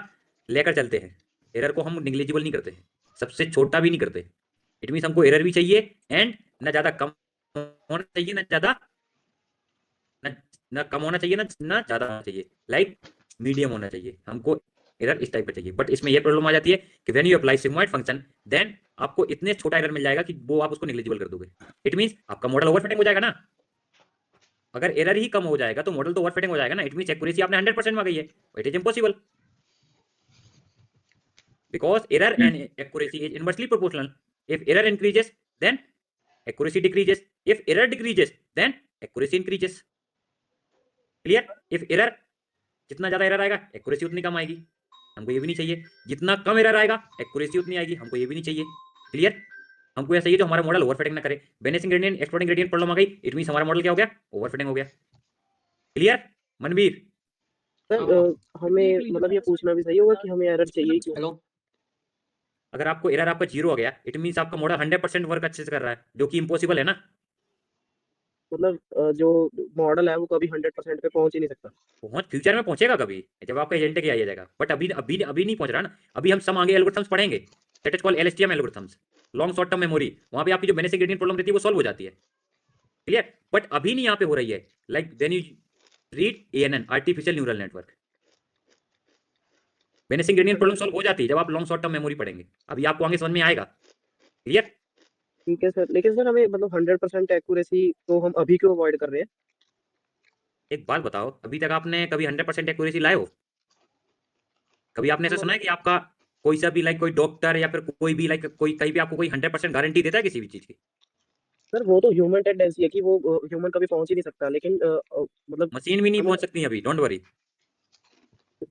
लेकर चलते हैं, एरर को हम निग्लेजिबल नहीं करते हैं, सबसे छोटा भी नहीं करते। इट मीन्स हमको एरर भी चाहिए एंड ना ज्यादा कम होना चाहिए, ना ज्यादा ना कम होना चाहिए, ना ज्यादा होना चाहिए, लाइक मीडियम होना चाहिए। हमको एरर इस टाइप का चाहिए। बट इसमें ये प्रॉब्लम आ जाती है कि when you apply sigmoid function, then आपको इतने छोटा एरर मिल जाएगा कि वो आप उसको निग्लेजिबल कर दोगे। इट मीन्स आपका मॉडल ओवरफिटिंग हो जाएगा ना। अगर एरर ही कम हो जाएगा तो मॉडल तो ओवरफिटिंग हो जाएगा ना। इट मीन्स एक्यूरेसी आपने 100% में गई है, it is impossible because error and accuracy is inversely proportional. If error increases, then accuracy decreases. If error decreases, then accuracy increases. Clear? If error, जितना ज्यादा एरर आएगा एक्यूरेसी उतनी कम आएगी, हमको ये भी नहीं चाहिए। जितना कम एरर आएगा एक्यूरेसी उतनी आएगी, हमको ये भी नहीं चाहिए। क्लियर? हमको ये चाहिए जो हमारा मॉडल ओवरफिटिंग ना करे। Vanishing gradient, exploding gradient problem आ गई, इट मींस हमारा मॉडल क्या हो गया, ओवरफिटिंग हो गया। क्लियर मनवीर? सर हमें मतलब ये पूछना भी सही होगा कि हमें एरर चाहिए क्यों? अगर आपको एरर आपका 0 हो गया, इट मींस आपका मॉडल 100% वर्क अच्छे से कर रहा है, जो कि इम्पॉसिबल है ना। मतलब जो मॉडल है वो कभी 100% पे पहुंच ही नहीं सकता। पहुंच फ्यूचर में पहुंचेगा कभी, जब आपका एजेंट क्या आ जाएगा, बट अभी अभी अभी नहीं पहुंच रहा ना। अभी हम सम आगे एल्गोरिथम्स पढ़ेंगे, that is called LSTM algorithms, long short term memory. वहां पे आपकी जो वेनिसिंग ग्रेडियंट प्रॉब्लम रहती है वो सॉल्व हो जाती है। क्लियर? बट अभी नहीं यहाँ पे हो रही है। Like when you read ANN, artificial neural network, vanishing gradient problem solve हो जाती है जब आप लॉन्ग शॉर्ट टर्म मेमोरी पढ़ेंगे। अभी आपको आगे समझ में आएगा। क्लियर? ठीक है सर, लेकिन सर हमें मतलब 100% एक्यूरेसी तो हम अभी क्यों अवॉइड कर रहे हैं? एक बात बताओ, अभी तक आपने कभी 100% एक्यूरेसी लाए हो? कभी आपने ऐसा सुना है कि आपका कोई सा भी लाइक कोई डॉक्टर या फिर कोई भी लाइक कोई कहीं भी आपको कोई 100% गारंटी देता है किसी भी चीज की? सर वो तो ह्यूमन टेंडेंसी है कि वो ह्यूमन कभी पहुंच ही नहीं सकता, लेकिन मतलब मशीन भी नहीं पहुंच सकती अभी, डोंट वरी।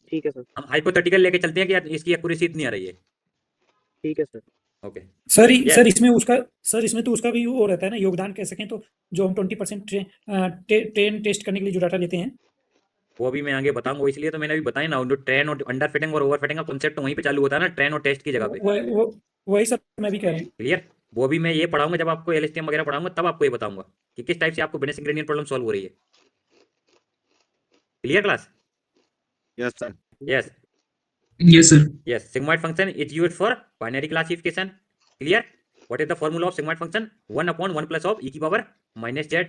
ठीक है सर। हम हाइपोथेटिकल लेके चलते हैं कि यार इसकी एक्यूरेसी इतनी आ रही है। ठीक है sir. Okay sir Yes. Sir इसमें उसका सर इसमें तो उसका भी वो रहता है ना, योगदान कह सकें तो, जो हम 20% ट्रेन टेस्ट करने के लिए जो डाटा लेते हैं। वो अभी मैं आगे बताऊंगा, इसलिए तो मैंने अभी बताया ना, जो ट्रेन और अंडर फिटिंग और ओवर फिटिंग का कॉन्सेप्ट वहीं पे चालू होता है ना, ट्रेन और टेस्ट की जगह पे। वही सर मैं भी कह रहा हूँ। क्लियर? वो भी मैं ये पढ़ाऊंगा जब आपको एलएसटीएम वगैरह पढ़ाऊंगा, तब आपको ये बताऊंगा कि किस टाइप से आपको वेनिसिंग ग्रेडियंट प्रॉब्लम सॉल्व हो रही है। Clear class? Yes sir. Yes yes sir. yes, sigmoid function is used for binary classification. Clear? What is the formula of sigmoid function? 1 upon 1 plus of e की power minus z.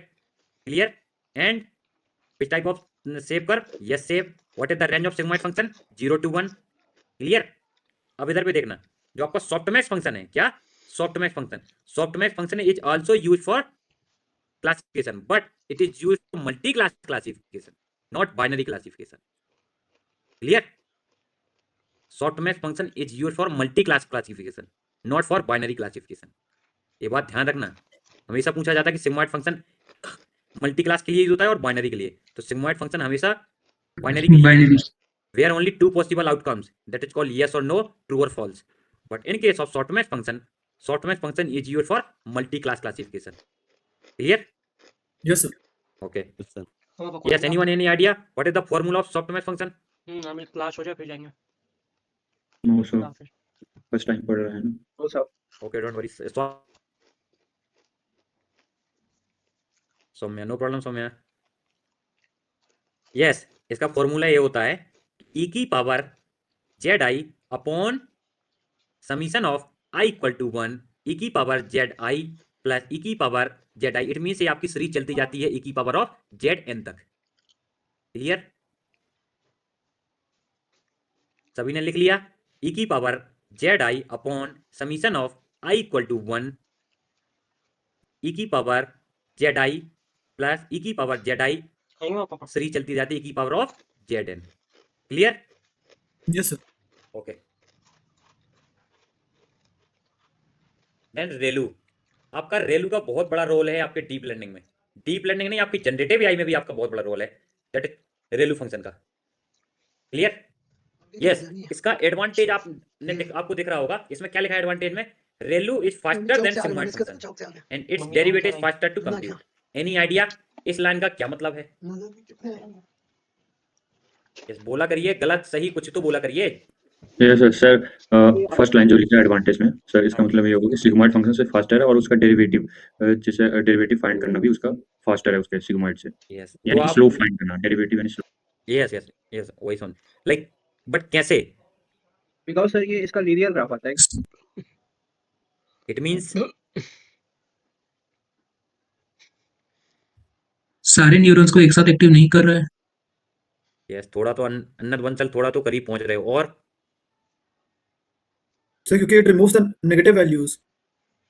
Clear? And which type of shape curve? Yes shape. What is the range of sigmoid function? 0 to 1. Clear? अब इधर पे देखना, जो आपका softmax function है, क्या softmax function? Softmax function is also used for classification, but it is used for multi-class classification, not binary classification. Clear? Softmax function is used for multi-class classification, not for binary classification. ये बात ध्यान रखना, हमेशा पूछा जाता है कि sigmoid function multi class के लिए यूज होता है और बाइनरी के लिए, तो सिग्मॉइड फंक्शन हमेशा बाइनरी के लिए, where only two possible outcomes, that is called yes or no, true or false. But in case of softmax function is used for multi-class classification. Clear? Yes sir. Okay. Yes sir. Yes, anyone any idea what is the formula of softmax function? हमें class हो जाए फिर जाएंगे। No sir, first time पढ़ रहे हैं ना। Oh sir. Okay, don't worry. Saumya, no problem Saumya. Yes, इसका फॉर्मूला ये होता है e की power Z I upon summation of i equal to 1 e की power Z I plus e की power Z I. It mean से आपकी सीरीज चलती जाती है e की पावर ऑफ जेड एन तक। क्लियर? सभी ने लिख लिया? e की power Z I upon summation of i equal to 1 e की power Z I plus e की पावर जेड आई, सीरीज चलती जाती है e की power of Z N. Clear? Yes sir. Okay. Then ReLU, आपका ReLU का बहुत बड़ा रोल है आपके डीप लर्निंग में। डीप लर्निंग नहीं, आपकी जनरेटिव एआई में भी आपका बहुत बड़ा रोल है, दैट इज रेलू फंक्शन का। क्लियर? यस, इसका एडवांटेज आपको दिख रहा होगा, इसमें क्या लिखा है एडवांटेज में? ReLU is faster than sigmoid function and its derivative is faster to compute any idea इस लाइन का क्या मतलब है? यस बोला करिए, गलत सही कुछ तो बोला करिए। यस सर फर्स्ट लाइन जो लिखा है एडवांटेज में सर, इसका मतलब ये होगा कि सिग्मॉइड फंक्शन से फास्टर है और उसका डेरिवेटिव जैसे डेरिवेटिव फाइंड करना भी उसका फास्टर है उसके सिग्मॉइड से, यस यानी कि स्लो फाइंड करना, डेरिवेटिव यानी स्लो। यस यस यस वही सुन लाइक बट कैसे? बिकॉज सर ये इसका लीनियर ग्राफ आता है। इट मींस सारे न्यूरॉन्स को एक साथ एक्टिव नहीं कर रहा है। यस थोड़ा तो अन्नत वंचल थोड़ा तो करीब पहुंच रहे हो। और सर क्योंकि it removes the negative values.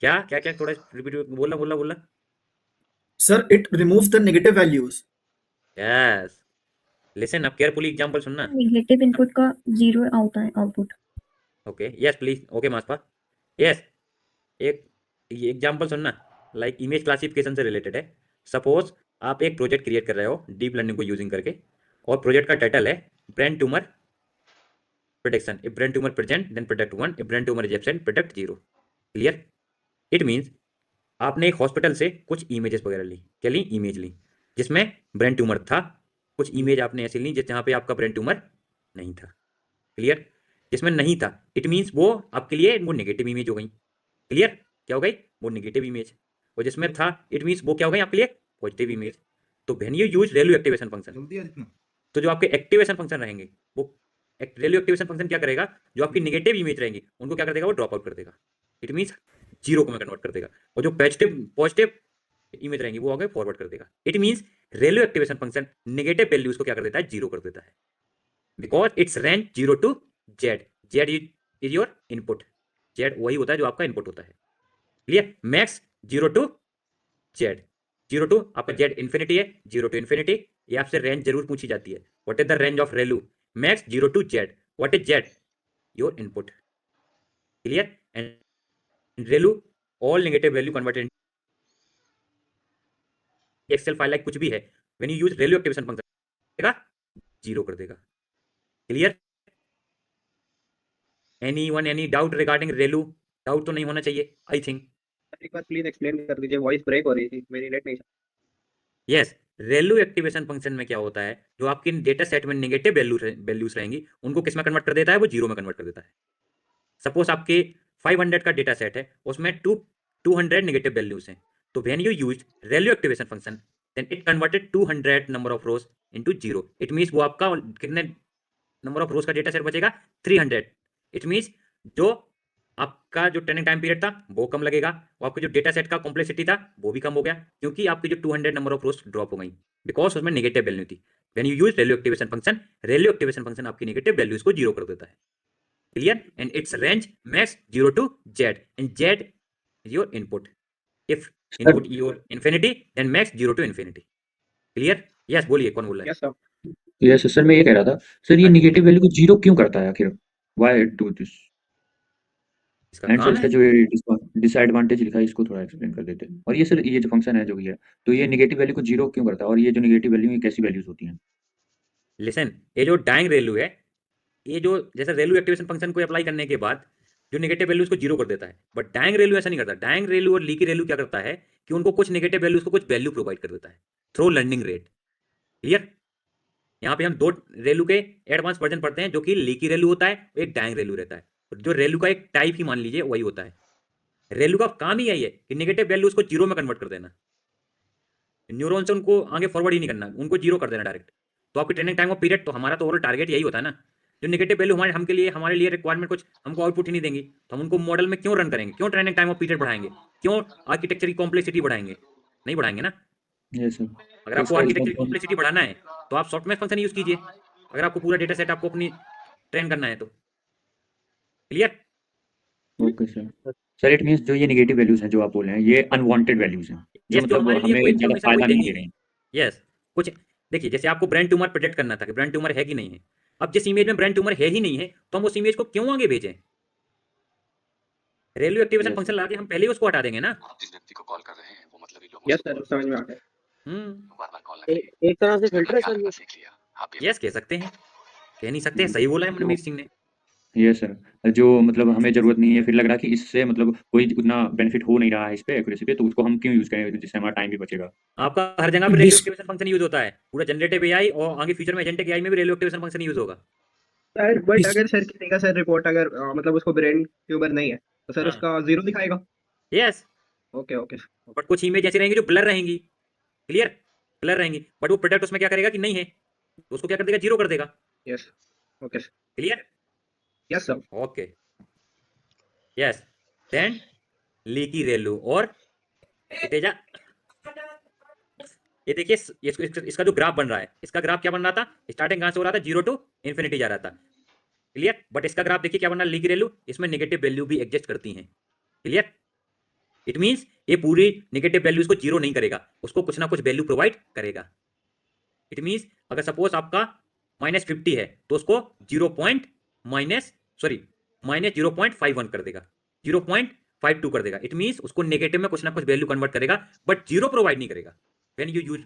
क्या क्या क्या थोड़ा रिपीट बोलना। Sir it removes the negative values. Yes listen अब केयरफुली एग्जांपल सुनना। नेगेटिव इनपुट का 0 आता है output. Okay yes please okay मास्पा यस एक एग्जांपल सुनना लाइक इमेज क्लासिफिकेशन से रिलेटेड है। सपोज आप एक प्रोजेक्ट क्रिएट कर रहे हो डीप लर्निंग को यूजिंग करके और प्रोजेक्ट का टाइटल है brain tumour protection. If brain tumour present then protect 1, if brain tumour is absent protect 0। Clear? It means आपने एक हॉस्पिटल से कुछ इमेजेस वगैरह ली। क्या ली? इमेज ली जिसमें ब्रेन ट्यूमर था। कुछ इमेज आपने ऐसी ली जहाँ पे आपका ब्रेन ट्यूमर नहीं था। क्लियर? जिसमें नहीं था इट मींस वो आपके लिए वो नेगेटिव इमेज हो गई। क्लियर? क्या हो गई? वो नेगेटिव इमेज। और जिसमें था इट मींस वो क्या हो गई आपके लिए? Positive image. तो when you use ReLU activation function तो जो आपके एक्टिवेशन फंक्शन रहेंगे वो रैल्यू एक्टिवेशन फंक्शन क्या करेगा? जो आपकी नेगेटिव इमेज रहेंगी उनको क्या कर देगा? वो ड्रॉप आउट कर देगा। इट मींस 0 को में कन्वर्ट कर देगा और जो पॉजिटिव इमेज रहेंगी वो आगे फॉरवर्ड कर देगा। It means relu activation function negative values को क्या कर देता है? 0 कर देता है because its range 0 to Z. Z is your input. Z वही होता है जो आपका इनपुट होता है। Clear? Max 0 to Z. 0 to आपका जेड इन्फिनिटी है, 0 टू इन्फिनिटी। ये आपसे रेंज जरूर पूछी जाती है। What is the range of ReLU? Max 0 to Z. What is Z? Your input. Clear? And ReLU all negative value converted excel file like कुछ भी है when you use ReLU activation function देगा 0 कर देगा। Clear? Anyone any doubt regarding ReLU? Doubt तो नहीं होना चाहिए आई थिंक। एक बार प्लीज एक्सप्लेन कर दीजिए, वॉइस ब्रेक हो रही थी, मेरी नेट नहीं। यस रैल्यू एक्टिवेशन फंक्शन में क्या होता है? जो आपकी डेटा सेट में नेगेटिव वैल्यूज रहेंगी उनको किस में कन्वर्ट कर देता है? वो 0 में कन्वर्ट कर देता है। सपोज आपके 500 का डेटा सेट है उसमें 200 नेगेटिव वैल्यूज हैं। तो when you use ReLU activation function then it converted 200 number of rows into 0। It means वो आपका कितने नंबर ऑफ रोज का डेटा सेट बचेगा? 300। इट मींस जो आपका जो ट्रेनिंग टाइम पीरियड था वो कम लगेगा और आपके जो डेटा सेट का कॉम्प्लेक्सिटी था वो भी कम हो गया क्योंकि आपकी जो 200 नंबर ऑफ रोज ड्रॉप हो गई बिकॉज उसमें नेगेटिव वैल्यू थी। When you use ReLU activation function, ReLU activation function आपकी नेगेटिव वैल्यूज को 0 कर देता है। Clear? And it's range max 0 to Z and Z is your input. If input your infinity then max 0 to infinity. Clear? Yes बोलिए कौन बोल रहा है? Yes sir. यस सर, मैं ये कह रहा था सर, ये नेगेटिव वैल्यू को 0 क्यों करता है आखिर? Why do this? इसका एंड सर काम इसका है जो ये डिसएडवांटेज लिखा है इसको थोड़ा एक्सप्लेन कर देते हैं। और ये सर ये जो फंक्शन है जो भी है तो ये नेगेटिव वैल्यू को 0 क्यों करता है? और ये जो नेगेटिव वैल्यू है कैसी वैल्यूज होती हैं? लिसन ये जो डाइंग रैल्यू है ये जो जैसे रैल्यू एक्टिवेशन फंक्शन को अप्लाई करने के बाद जो नेगेटिव वैल्यूज को 0 कर देता है बट डाइंग रैल्यू ऐसा नहीं करता। डाइंग रैल्यू और लीकी रैल्यू क्या करता है कि उनको कुछ नेगेटिव वैल्यूज को कुछ वैल्यू प्रोवाइड कर देता है थ्रू लर्निंग रेट। क्लियर? यहाँ पे हम 2 रैल्यू के एडवांस वर्जन पढ़ते हैं जो कि लीकी रैल्यू होता है और एक डाइंग रैल्यू रहता है। जो रैल्यू का एक टाइप ही मान लीजिए वही होता है। रैल्यू का काम ही यही है कि नेगेटिव वैल्यूज को 0 में कन्वर्ट कर देना। न्यूरॉन से उनको आगे फॉरवर्ड ही नहीं करना, उनको 0 कर देना डायरेक्ट। तो आपकी ट्रेनिंग टाइम ऑफ पीरियड तो हमारा तो ओवरऑल टारगेट यही होता है ना। जो नेगेटिव वैल्यू हमारे लिए रिक्वायरमेंट कुछ हमको आउटपुट ही नहीं देंगी तो हम उनको मॉडल में क्यों रन करेंगे? क्यों ट्रेनिंग टाइम ऑफ पीरियड बढ़ाएंगे? क्यों आर्किटेक्चर की कॉम्प्लेक्सिटी बढ़ाएंगे? नहीं बढ़ाएंगे ना। Yes sir. अगर आपको आर्किटेक्चर की कॉम्प्लेक्सिटी बढ़ाना है तो आप सॉफ्टवेयर फंक्शन यूज कीजिए। अगर आपको पूरा डेटा सेट आपको अपनी ट्रेन करना है तो। Clear? Okay sir. Sir it means जो ये नेगेटिव वैल्यूज हैं जो आप बोल रहे हैं ये अनवांटेड वैल्यूज हैं जो यस जो मतलब हमारे लिए हमें कोई ज्यादा इन्फॉर्मेशन फायदा कोई नहीं देगी दे रहे हैं। यस कुछ देखिए जैसे आपको ब्रेन ट्यूमर प्रेडिक्ट करना था कि ब्रेन ट्यूमर है कि नहीं है। अब जिस इमेज में ब्रेन ट्यूमर है ही नहीं है तो हम उस इमेज को क्यों आगे भेजें? रैल्यू एक्टिवेशन फंक्शन लगा के हम पहले ही उसको हटा देंगे ना। जिस व्यक्ति को कॉल कर रहे हैं वो मतलब यस सर समझ में आ गया। बार-बार कॉल ना एक तरह से फिल्टर है सर ये। देख लिया आप यस कह सकते हैं, कह नहीं सकते हैं। सही बोला है मनमीत सिंह ने। यस सर, जो मतलब हमें ज़रूरत नहीं है, फिर लग रहा है कि इससे मतलब कोई उतना बेनिफिट हो नहीं रहा है इस पे एक्यूरेसी पे, तो उसको हम क्यों यूज़ करें जिससे हमारा टाइम भी बचेगा? आपका हर जगह पे radio This- activation function use होता है, पूरा जनरेटिव एआई और आगे फ्यूचर में एजेंटिक एआई में भी रेडियो एक्टिवेशन फंक्शन यूज होगा। सर बट this- अगर सर किसी सर रिपोर्ट अगर मतलब उसको ब्रेन ट्यूमर नहीं है तो सर हाँ। उसका 0 दिखाएगा। यस, ओके ओके बट कुछ इमेज ऐसी रहेंगी जो ब्लर रहेंगी, क्लियर, ब्लर रहेंगी, बट वो प्रोडक्ट उसमें क्या करेगा कि नहीं है, तो उसको क्या कर देगा, 0 कर देगा। Yes okay clear, yes sir okay, yes. Then leaky ReLU और तेजा, ये देखिए इसका जो ग्राफ बन रहा है, इसका ग्राफ क्या बन रहा था, स्टार्टिंग कहां से हो रहा था, 0 टू इन्फिनिटी जा रहा था। क्लियर, बट इसका ग्राफ देखिए क्या बन रहा है, लीकी रेलू, इसमें नेगेटिव वैल्यू भी एग्जिस्ट करती हैं। क्लियर, इट मींस ये पूरी नेगेटिव वैल्यूज को 0 नहीं करेगा, उसको कुछ ना कुछ वैल्यू प्रोवाइड करेगा। इट मींस अगर सपोज आपका -50 है तो उसको माइनस 0.51 कर देगा, 0.52 कर देगा। इट मींस उसको नेगेटिव में कुछ ना कुछ वैल्यू कन्वर्ट करेगा, बट 0 प्रोवाइड नहीं करेगा when you use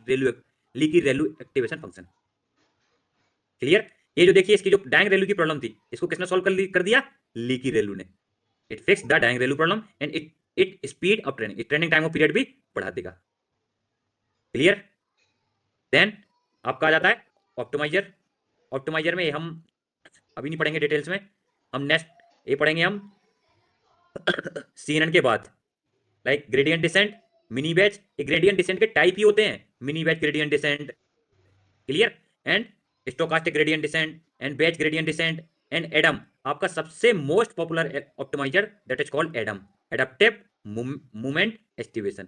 leaky ReLU activation function. Clear, ये जो देखिए इसकी जो डायंग रेलू की प्रॉब्लम थी, इसको किसने सॉल्व कर दिया, लीकी रेलू ने। It fix the dying ReLU problem and it speed up training, training time of period भी बढ़ा देगा। क्लियर, देन आपका आ जाता है ऑप्टिमाइजर। ऑप्टिमाइजर में हम अभी नहीं पढ़ेंगे डिटेल्स में, हम नेक्स्ट ये पढ़ेंगे हम CNN के बाद, like gradient descent, mini batch. ये ग्रेडियंट डिसेंट के टाइप ही होते हैं, mini batch gradient descent, clear, and stochastic gradient descent and batch gradient descent and Adam. आपका सबसे most popular optimizer that is called Adam, adaptive movement estimation,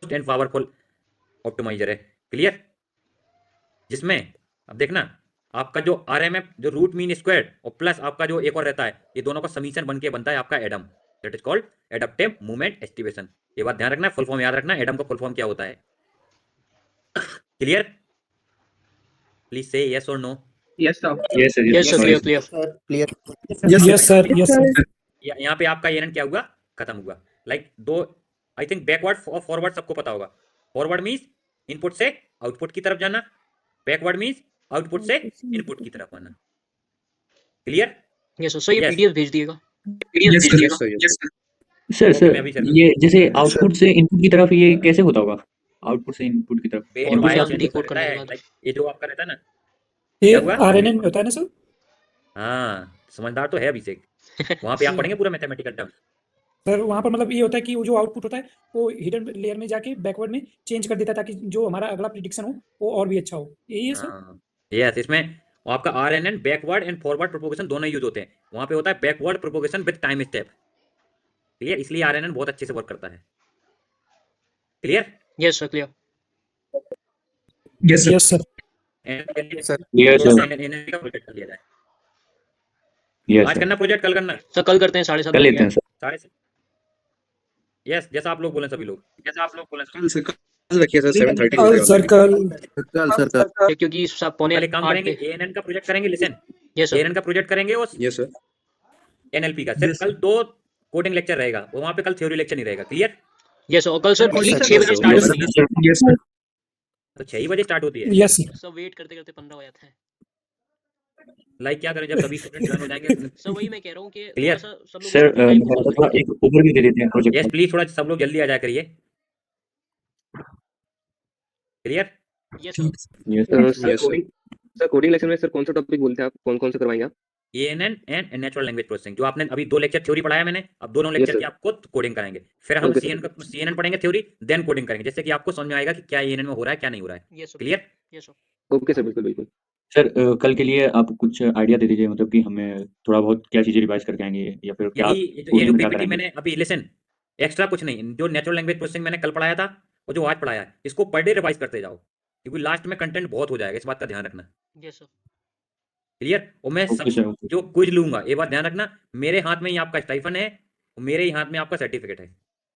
and powerful optimizer है। Clear, जिसमें अब देखना आपका जो RMF जो रूट मीन स्क्वायर और प्लस आपका जो एक और रहता है, ये दोनों का समीशन बन के बनता है आपका Adam, that is called adaptive movement estimation. ये बात ध्यान रखना, फुल फॉर्म याद रखना, एडम का फुल फॉर्म क्या होता है। क्लियर, प्लीज से यस और no. Yes sir yes sir, yes sir, clear clear. yes sir, yes sir. यहाँ पे आपका एन क्या हुआ, खत्म हुआ। लाइक दो, आई थिंक बैकवर्ड और फॉरवर्ड सबको पता होगा। फॉरवर्ड मीन्स इनपुट से आउटपुट की तरफ जाना, बैकवर्ड मीन्स आउटपुट से इनपुट की तरफ आना। क्लियर, यस सर, ये Yes. पीडीएफ भेज दिएगा। Yes sir yes sir Okay, मैं अभी चल रहा हूँ। ये जैसे आउटपुट से इनपुट की तरफ ये कैसे होता होगा? आउटपुट से इनपुट की तरफ ये और जो भी बायो हम सेंसर decode रहता करने है, के बाद। like ये जो आपका रहता है ना, ये क्या हुआ? RNN में होता है ना सर? हाँ समझदार तो है अभिषेक, वहां पे आप पढ़ेंगे पूरा मैथमेटिकल टर्म। सर वहाँ पर मतलब ये होता है कि वो जो आउटपुट होता है वो हिडन लेयर में जाके बैकवर्ड में चेंज कर देता है ताकि जो हमारा अगला प्रिडिक्शन हो वो और भी अच्छा हो, यही है सर? हाँ यस, इसमें आपका RNN backward and forward propagation दोनों यूज होते हैं। वहां पे होता है backward propagation with time step. Clear, इसलिए RNN बहुत अच्छे से वर्क करता है। Clear, yes sir, clear. yes sir. Yes sir, NLP का प्रोजेक्ट कर लिया जाए। यस आज सर, करना प्रोजेक्ट, कल करना, सर कल करते हैं 7:30 कर लेते हैं सर। साढ़े से। यस, जैसा आप लोग बोले सभी लोग, कल रखिए सर 7:30 कल सर कल क्योंकि सब पौने कल एक काम 8 करेंगे, पे। ANN का प्रोजेक्ट करेंगे। लिसन, यस सर, ANN का प्रोजेक्ट करेंगे और यस सर NLP का सिर्फ कल 2 कोडिंग लेक्चर रहेगा और वहां पे कल थ्योरी लेक्चर नहीं रहेगा। क्लियर, यस सर, और कल सर Recording ठीक सर 6 बजे स्टार्ट यस होती है। सर, तो 6 ही बजे स्टार्ट होती है। yes sir. सर वेट करते करते 15 हो जाता है। लाइक क्या करें जब सभी स्टूडेंट ज्वाइन हो जाएंगे। सर वही मैं कह रहा हूँ कि Clear? थोड़ा सा सब लोग सर अपने टाइम के साथ थोड़ा एक ओवरव्यू दे देते हैं प्रोजेक्ट यस का। प्लीज, थोड़ा सब लोग जल्दी आ जाया करिए। Clear, yes sir. Yes yes sir sir coding lecture में सर कौन सा टॉपिक बोलते हैं आप, कौन कौन से करवाएंगे आप? ANN and natural language processing, जो आपने अभी 2 लेक्चर थ्योरी पढ़ाया मैंने, अब दोनों Yes, लेक्चर sir. की आपको कोडिंग कराएंगे। फिर हम Okay, sir. CNN पढ़ेंगे थ्योरी, देन कोडिंग करेंगे, जिससे कि आपको समझ में आएगा कि क्या ANN में हो रहा है क्या नहीं हो रहा है। Yes sir, clear, yes sir. Okay sir, बिल्कुल बिल्कुल। सर कल के लिए आप कुछ आइडिया दे दीजिए, मतलब कि हमें थोड़ा बहुत क्या चीजें रिवाइज करके आएंगे या फिर क्या यही ये जो कोडिंग में क्या PPT कराएंगे? मैंने अभी, लिसन, एक्स्ट्रा कुछ नहीं, जो नेचुरल लैंग्वेज प्रोसेसिंग मैंने कल पढ़ाया था और जो आज पढ़ाया है, इसको पर डे रिवाइज करते जाओ, क्योंकि लास्ट में कंटेंट बहुत हो जाएगा, इस बात का ध्यान रखना। Yes sir. क्लियर, और मैं ओके सब सर, ओके। जो क्विज लूंगा, ये बात ध्यान रखना, मेरे हाथ में ही आपका स्टाइफन है और मेरे ही हाथ में आपका सर्टिफिकेट है।